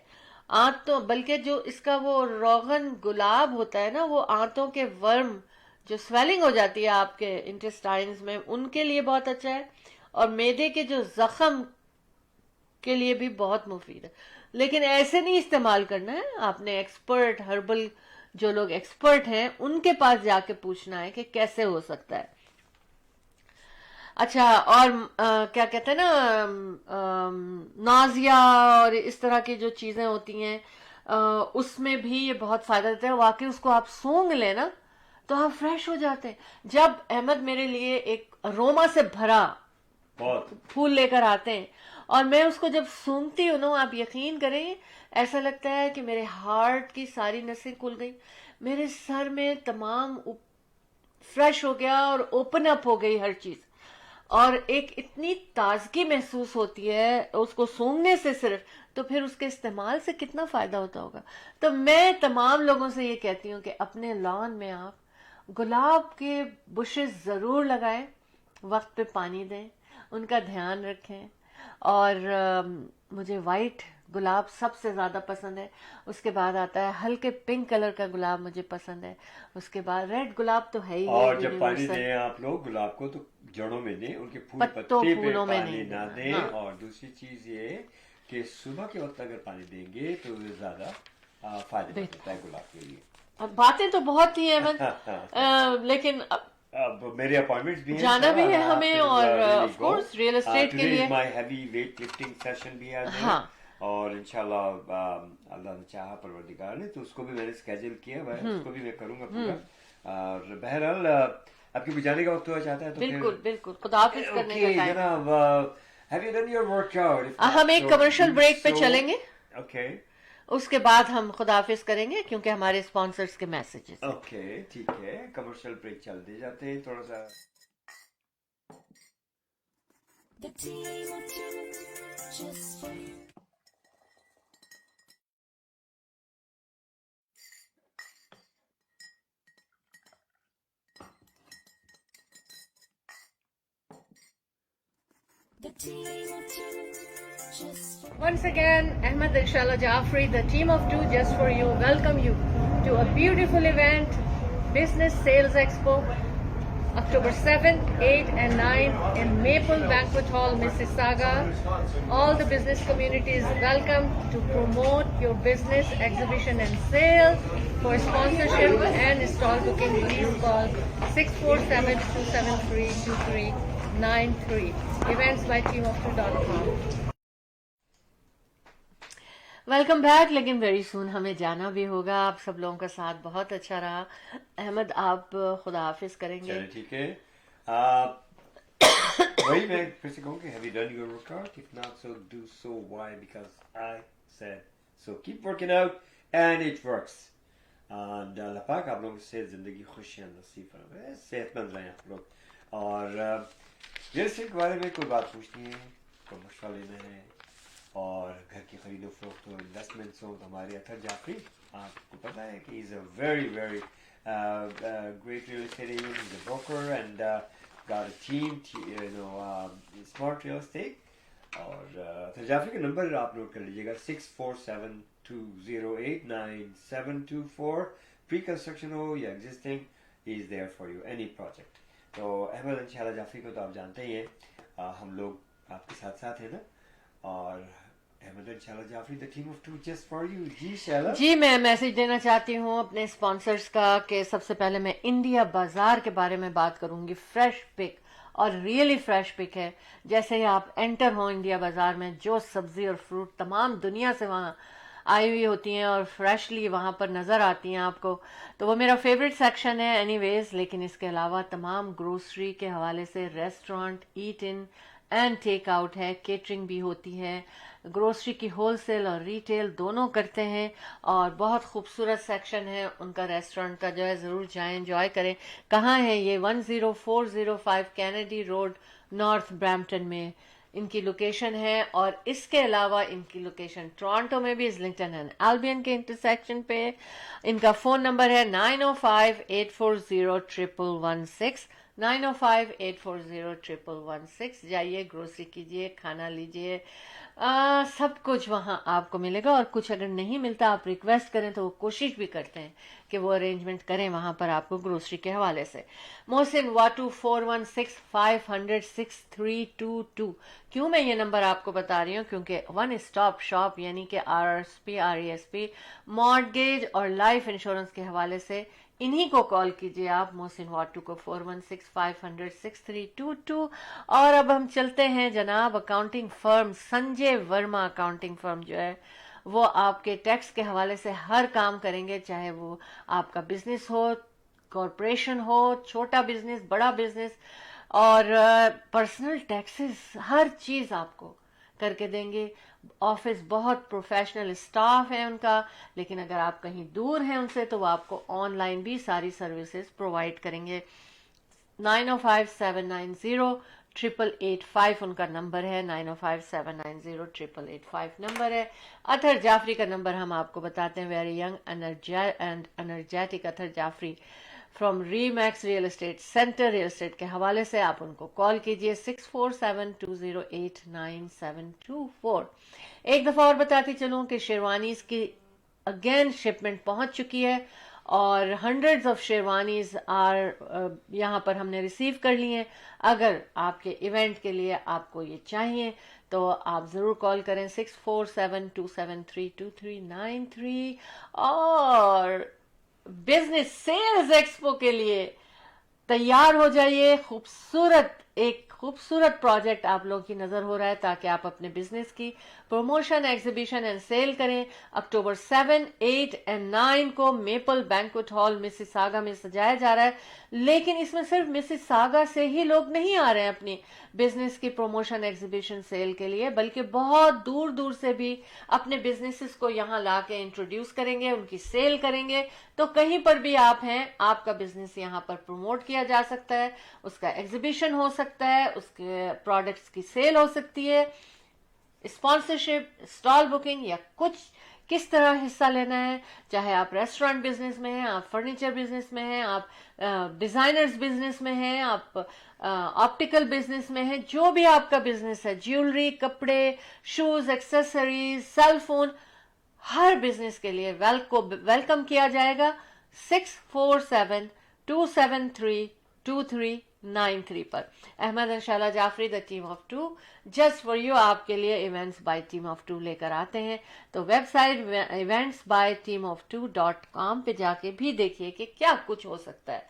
آنتوں, بلکہ جو اس کا وہ روغن گلاب ہوتا ہے نا, وہ آنتوں کے ورم جو سویلنگ ہو جاتی ہے آپ کے انٹسٹائنز میں, ان کے لیے بہت اچھا ہے. اور معدے کے جو زخم کے لیے بھی بہت مفید ہے. لیکن ایسے نہیں استعمال کرنا ہے, آپ نے ایکسپرٹ ہربل جو لوگ ایکسپرٹ ہیں ان کے پاس جا کے پوچھنا ہے کہ کیسے ہو سکتا ہے. اچھا, اور کیا کہتے ہیں نا نازیا اور اس طرح کی جو چیزیں ہوتی ہیں اس میں بھی یہ بہت فائدہ دیتا ہے. واقعی اس کو آپ سونگ لیں نا تو آپ فریش ہو جاتے ہیں. جب احمد میرے لیے ایک اروما سے بھرا پھول لے کر آتے ہیں اور میں اس کو جب سونگتی ہوں نا, آپ یقین کریں ایسا لگتا ہے کہ میرے ہارٹ کی ساری نسیں کھل گئی, میرے سر میں تمام فریش ہو گیا اور اوپن اپ ہو گئی ہر چیز. اور ایک اتنی تازگی محسوس ہوتی ہے اس کو سونگنے سے صرف, تو پھر اس کے استعمال سے کتنا فائدہ ہوتا ہوگا. تو میں تمام لوگوں سے یہ کہتی ہوں کہ اپنے لان میں آپ گلاب کے بشز ضرور لگائیں, وقت پہ پانی دیں, ان کا دھیان رکھیں. اور مجھے وائٹ گلاب سب سے زیادہ پسند ہے. اس کے بعد آتا ہے ہلکے پنک کلر کا گلاب مجھے پسند ہے. اس کے بعد ریڈ گلاب تو ہے ہی. اور جب پانی دیں آپ لوگ گلاب کو تو جڑوں میں دیں, ان کے پتے پہ پانی نہ دیں. اور دوسری چیز یہ کہ صبح کے وقت اگر پانی دیں گے تو زیادہ فائدہ ہوتا ہے گلاب کے لیے. باتیں تو بہت ہی احمد, لیکن اب میرے اپوائنٹمنٹس بھی ہیں, جانا بھی ہے ہمیں, اور آف کورس ریئل اسٹیٹ کے لیے مائی ہیوی ویٹ لفٹنگ سیشن بھی ہے. اور انشاءاللہ اللہ نے چاہا پروردگار نے تو اس کو بھی میں نے اسکیجول کیا ہے, اس کو بھی میں کروں گا پورا. اور بہرحال آپ کے جانے کا وقت ہوا چاہتا ہے تو بالکل بالکل خداحافظ کرنے کا ٹائم. جناب have you done your workout? ہم ایک کمرشل بریک پہ چلیں گے, اوکے, اس کے بعد ہم خداحافظ کریں گے کیونکہ ہمارے اسپانسرز کے میسیجز. اوکے ٹھیک ہے, کمرشل بریک چلتے جاتے ہیں تھوڑا سا. The team of two, just for you. The team of two, just for you. Once again, Ahmed Inshallah Jafri, the team of two just for you, welcome you to a beautiful event, Business Sales Expo. October 7, 8 and 9 in Maple Banquet Hall, Mississauga. All the business community is welcome to promote your business exhibition and sale. For sponsorship and stall booking, please call 647-273-2393. Events by teamof2.com. Welcome back. लेकिन very soon हमें जाना भी होगा. आप सब लोगों का साथ बहुत अच्छा रहा. अहमद, आप खुदा हाफिज करेंगे. चलिए ठीक है. वही मैं फिर से कहूँ कि have you done your workout? If not, so do so. Why? Because I said so. Keep working out and it works. And अल्लाह पाक आप लोगों से जिंदगी खुशियाँ नसीब फरमाए, सेहतमंद रहें आप लोग. और जैसे के बारे में कोई बात पूछनी है, कोई मशवरा लेना है, और घर की खरीदो फरोख्त हो, इन्वेस्टमेंट्स हो, तो हमारे अतर जाफरी, आपको पता है कि is a very very great real estate agent. He's a broker and got a team, smart real estate. और अतर जाफरी का नंबर आप नोट कर लीजिएगा 647-208-9724. प्री कंस्ट्रक्शन हो या existing, he is there for you any project. तो अहमद इंशाल्लाह जाफरी को तो आप जानते ही हैं, हम लोग आपके साथ साथ हैं ना. और अहमद इंशाल्लाह Jafri, the team of two just for you. जी शैला. जी, मैं मैसेज देना चाहती हूँ अपने स्पॉन्सर्स का कि सबसे पहले मैं इंडिया बाजार के बारे में बात करूंगी. फ्रेश पिक और रियली फ्रेश पिक है. जैसे ही आप एंटर हो इंडिया बाजार में, जो सब्जी और फ्रूट तमाम दुनिया से वहाँ आई हुई होती हैं और फ्रेशली वहाँ पर नज़र आती हैं आपको, तो वो मेरा फेवरेट सेक्शन है एनीवेज. लेकिन इसके अलावा तमाम ग्रोसरी के हवाले से restaurant, eat in and take out है, केटरिंग भी होती है. ग्रोसरी की होलसेल और रिटेल दोनों करते हैं और बहुत खूबसूरत सेक्शन है उनका रेस्टोरेंट का, जो है ज़रूर जाएं, एंजॉय करें. कहाँ है ये? 10405 कैनेडी रोड, नॉर्थ ब्रैम्पटन में इनकी लोकेशन है. और इसके अलावा इनकी लोकेशन टोरंटो में भी, इस्लिंगटन एंड एल्बियन के इंटरसेक्शन पे. इनका फ़ोन नंबर है 905-840-1116. 905-840-1116. जाइए, ग्रोसरी कीजिए, खाना लीजिए, सब कुछ वहाँ आपको मिलेगा. और कुछ अगर नहीं मिलता, आप रिक्वेस्ट करें तो वो कोशिश भी करते हैं कि वो अरेंजमेंट करें वहाँ पर आपको ग्रोसरी के हवाले से. मोहसिन वाटू 416-500-6322. क्यों मैं ये नंबर आपको बता रही हूँ? क्योंकि वन स्टॉप शॉप यानी कि RESP मॉर्गेज और लाइफ इंश्योरेंस के हवाले से इन्हीं को कॉल कीजिए आप, मोहसिन वाटू को 416-500-6322. और अब हम चलते हैं जनाब, accounting firm Sanjay Verma accounting firm जो है वो आपके टैक्स के हवाले से हर काम करेंगे, चाहे वो आपका बिजनेस हो, कॉरपोरेशन हो, छोटा बिजनेस, बड़ा बिजनेस, और पर्सनल टैक्सेस, हर चीज़ आपको करके देंगे. ऑफिस बहुत प्रोफेशनल स्टाफ है उनका. लेकिन अगर आप कहीं दूर हैं उनसे तो वो आपको ऑनलाइन भी सारी सर्विसेज प्रोवाइड करेंगे. 905-790-8885 उनका नंबर है. 905-790-8885 नंबर है. अतर जाफरी का नंबर हम आपको बताते हैं. Very young and energetic Athar Jafri from Remax real estate centre. Real estate के हवाले से आप उनको कॉल कीजिए 647-208-9724. एक दफ़ा और बताती चलूँ कि शेरवानीज की अगेन शिपमेंट पहुंच चुकी है और हंड्रेड्स ऑफ शेरवानीज आर यहाँ पर हमने रिसीव कर ली हैं. अगर आपके इवेंट के लिए आपको ये चाहिए तो आप ज़रूर कॉल करें 647-273-2393. और बिजनेस सेल्स एक्सपो के लिए तैयार हो जाइए. एक खूबसूरत प्रोजेक्ट आप लोगों की नजर हो रहा है ताकि आप अपने बिजनेस की प्रमोशन, एग्जीबिशन एंड सेल करें. अक्टूबर 7, 8 एंड 9 को मेपल बैंक्वेट हॉल मिसिसागा में सजाया जा रहा है. लेकिन इसमें सिर्फ मिसिसागा से ही लोग नहीं आ रहे हैं अपनी बिजनेस की प्रमोशन, एग्जीबिशन, सेल के लिए, बल्कि बहुत दूर दूर से भी अपने बिजनेसेस को यहाँ ला के इंट्रोड्यूस करेंगे, उनकी सेल करेंगे. तो कहीं पर भी आप हैं, आपका बिजनेस यहाँ पर प्रमोट किया जा सकता है, उसका एग्जीबिशन हो सकता है, उसके प्रोडक्ट्स की सेल हो सकती है, स्पॉन्सरशिप, स्टॉल बुकिंग या कुछ किस तरह हिस्सा लेना है. चाहे आप रेस्टोरेंट बिजनेस में हैं, आप फर्नीचर बिजनेस में हैं, आप डिजाइनर्स बिजनेस में हैं, आप ऑप्टिकल बिजनेस में हैं, जो भी आपका बिजनेस है, ज्वेलरी, कपड़े, शूज, एक्सेसरीज, सेल फोन, हर बिजनेस के लिए वेलकम किया जाएगा. 647-273-2393 93 पर। अहमद एंड शाला Jafri the team of two just for you आपके लिए events by team of two लेकर आते हैं। तो वेबसाइट eventsbyteamof2.com पे जाके भी देखिए कि क्या कुछ हो सकता है।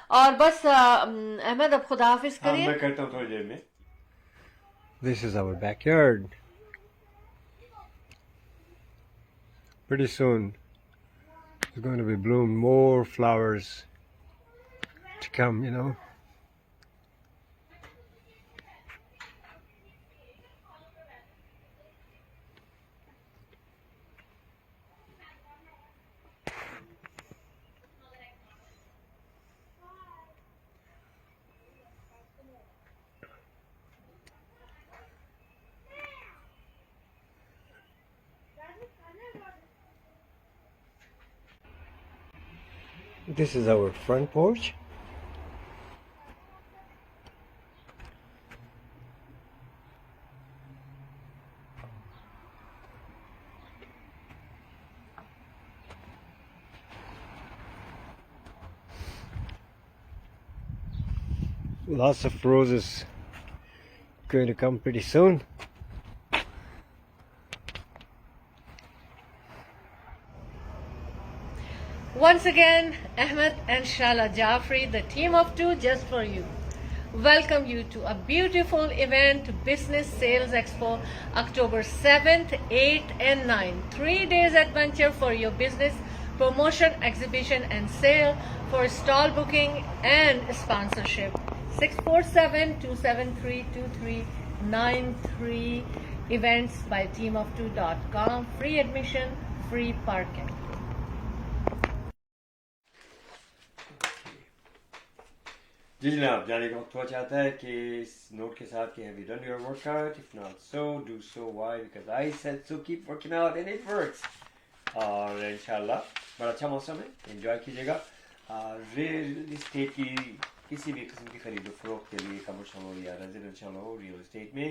और बस अहमद अब खुदा हाफिज हाँ, करिए। मैं करता हूँ थोड़ी देर में। This is our backyard. Pretty soon there's going to be bloom more flowers to come, you know. This is our front porch. Lots of roses going to come pretty soon. Once again, Ahmed and Shala Jafri, the team of two just for you, welcome you to a beautiful event, Business Sales Expo, October 7th, 8th and 9th. 3 days adventure for your business, promotion, exhibition and sale. For stall booking and sponsorship, 647-273-2393, events by teamof2.com, free admission, free parking. जी जनाब, जाने का वक्त हुआ चाहता है कि इस note के साथ कि have you done your workout, if not so do so, why, because I said so, keep working out and it works. और इंशाल्लाह बड़ा अच्छा मौसम है, एंजॉय कीजिएगा। रियल एस्टेट की किसी भी किस्म की खरीदो फरोख्त के लिए, कमर्शियल हो या रेजिडेंशियल हो, रियल एस्टेट में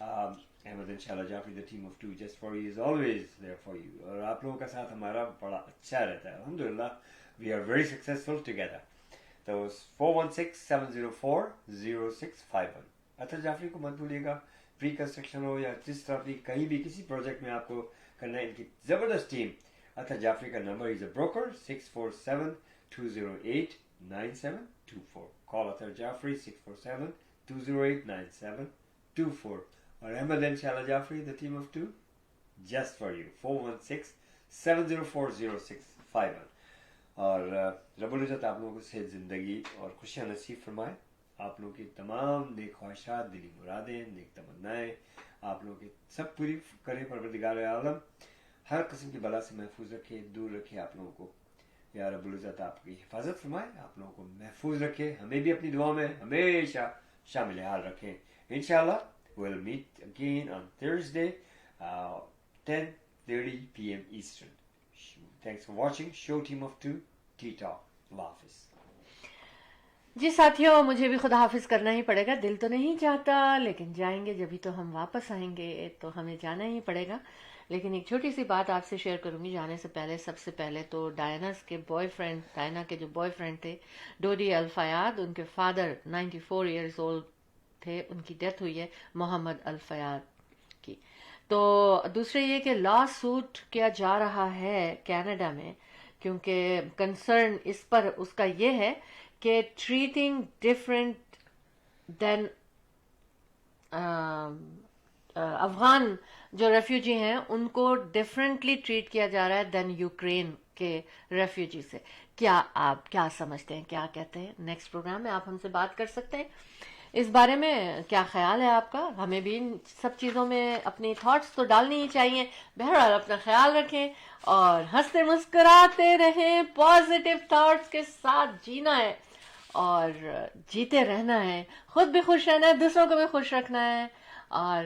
अहमद एंड शाला Jafri the team of two just for you is always there for you. और आप लोगों का साथ हमारा बड़ा अच्छा रहता है, अल्हम्दुलिल्लाह, we are very successful together. तो 416-704-0651। अतर जाफरी को मत भूलिएगा, प्री कंस्ट्रक्शन हो या जिस तरह की कहीं भी किसी प्रोजेक्ट में आपको करना है, इनकी जबरदस्त टीम। अतर जाफरी का number is a broker, 647-208-9724। Call Athar Jafri 647-208-9724। और अहमद एंड शाला Jafri the team of two just for you, 416-704-0651। और रब्बुल इज़्ज़त आप लोगों को सेहत, ज़िंदगी और खुशियाँ नसीब फरमाए। आप लोगों की तमाम नेक ख्वाहिशात, दिली मुरादें, नेक तमन्नाएं आप लोगों की सब पूरी करें परवरदिगार आलम। हर किस्म की बला से महफूज रखे, दूर रखे आप लोगों को। या रब्बुल इज़्ज़त आपकी हिफाजत फरमाए, आप लोगों को महफूज रखे, हमें भी अपनी दुआ में हमेशा शामिल हाल रखें। इंशाअल्लाह we'll meet again on Thursday, 10:30 p.m. Eastern. Thanks for watching Show Team of Two, T-Talk. Allah Hafiz. जी साथियों, मुझे भी खुदा हाफिज करना ही पड़ेगा। दिल तो नहीं चाहता, लेकिन जाएंगे जब भी तो हम वापस आएंगे, तो हमें जाना ही पड़ेगा। लेकिन एक छोटी सी बात आपसे शेयर करूंगी जाने से पहले। सबसे पहले तो डायना के जो बॉयफ्रेंड थे, डोडी अल फयाद, उनके फादर 94 ईयर्स ओल्ड थे, उनकी डेथ हुई है, मोहम्मद अल फयाद की। तो दूसरे ये कि लॉ सूट किया जा रहा है कनाडा में, क्योंकि कंसर्न इस पर उसका ये है कि ट्रीटिंग डिफरेंट देन अफगान जो रेफ्यूजी हैं उनको डिफरेंटली ट्रीट किया जा रहा है देन यूक्रेन के रेफ्यूजी से। आप क्या समझते हैं, क्या कहते हैं? नेक्स्ट प्रोग्राम में आप हमसे बात कर सकते हैं इस बारे में। क्या ख्याल है आपका? हमें भी इन सब चीज़ों में अपनी थॉट्स तो डालनी ही चाहिए। बहरहाल अपना ख्याल रखें और हंसते मुस्कुराते रहें, पॉजिटिव थॉट्स के साथ जीना है और जीते रहना है। खुद भी खुश रहना है, दूसरों को भी खुश रखना है और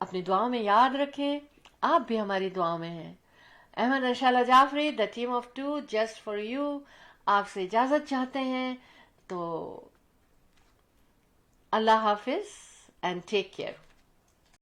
अपनी दुआओं में याद रखें, आप भी हमारी दुआओं में हैं। अहमद एंड शाला Jafri the team of two just for you आपसे इजाज़त चाहते हैं। तो Allah Hafiz and take care.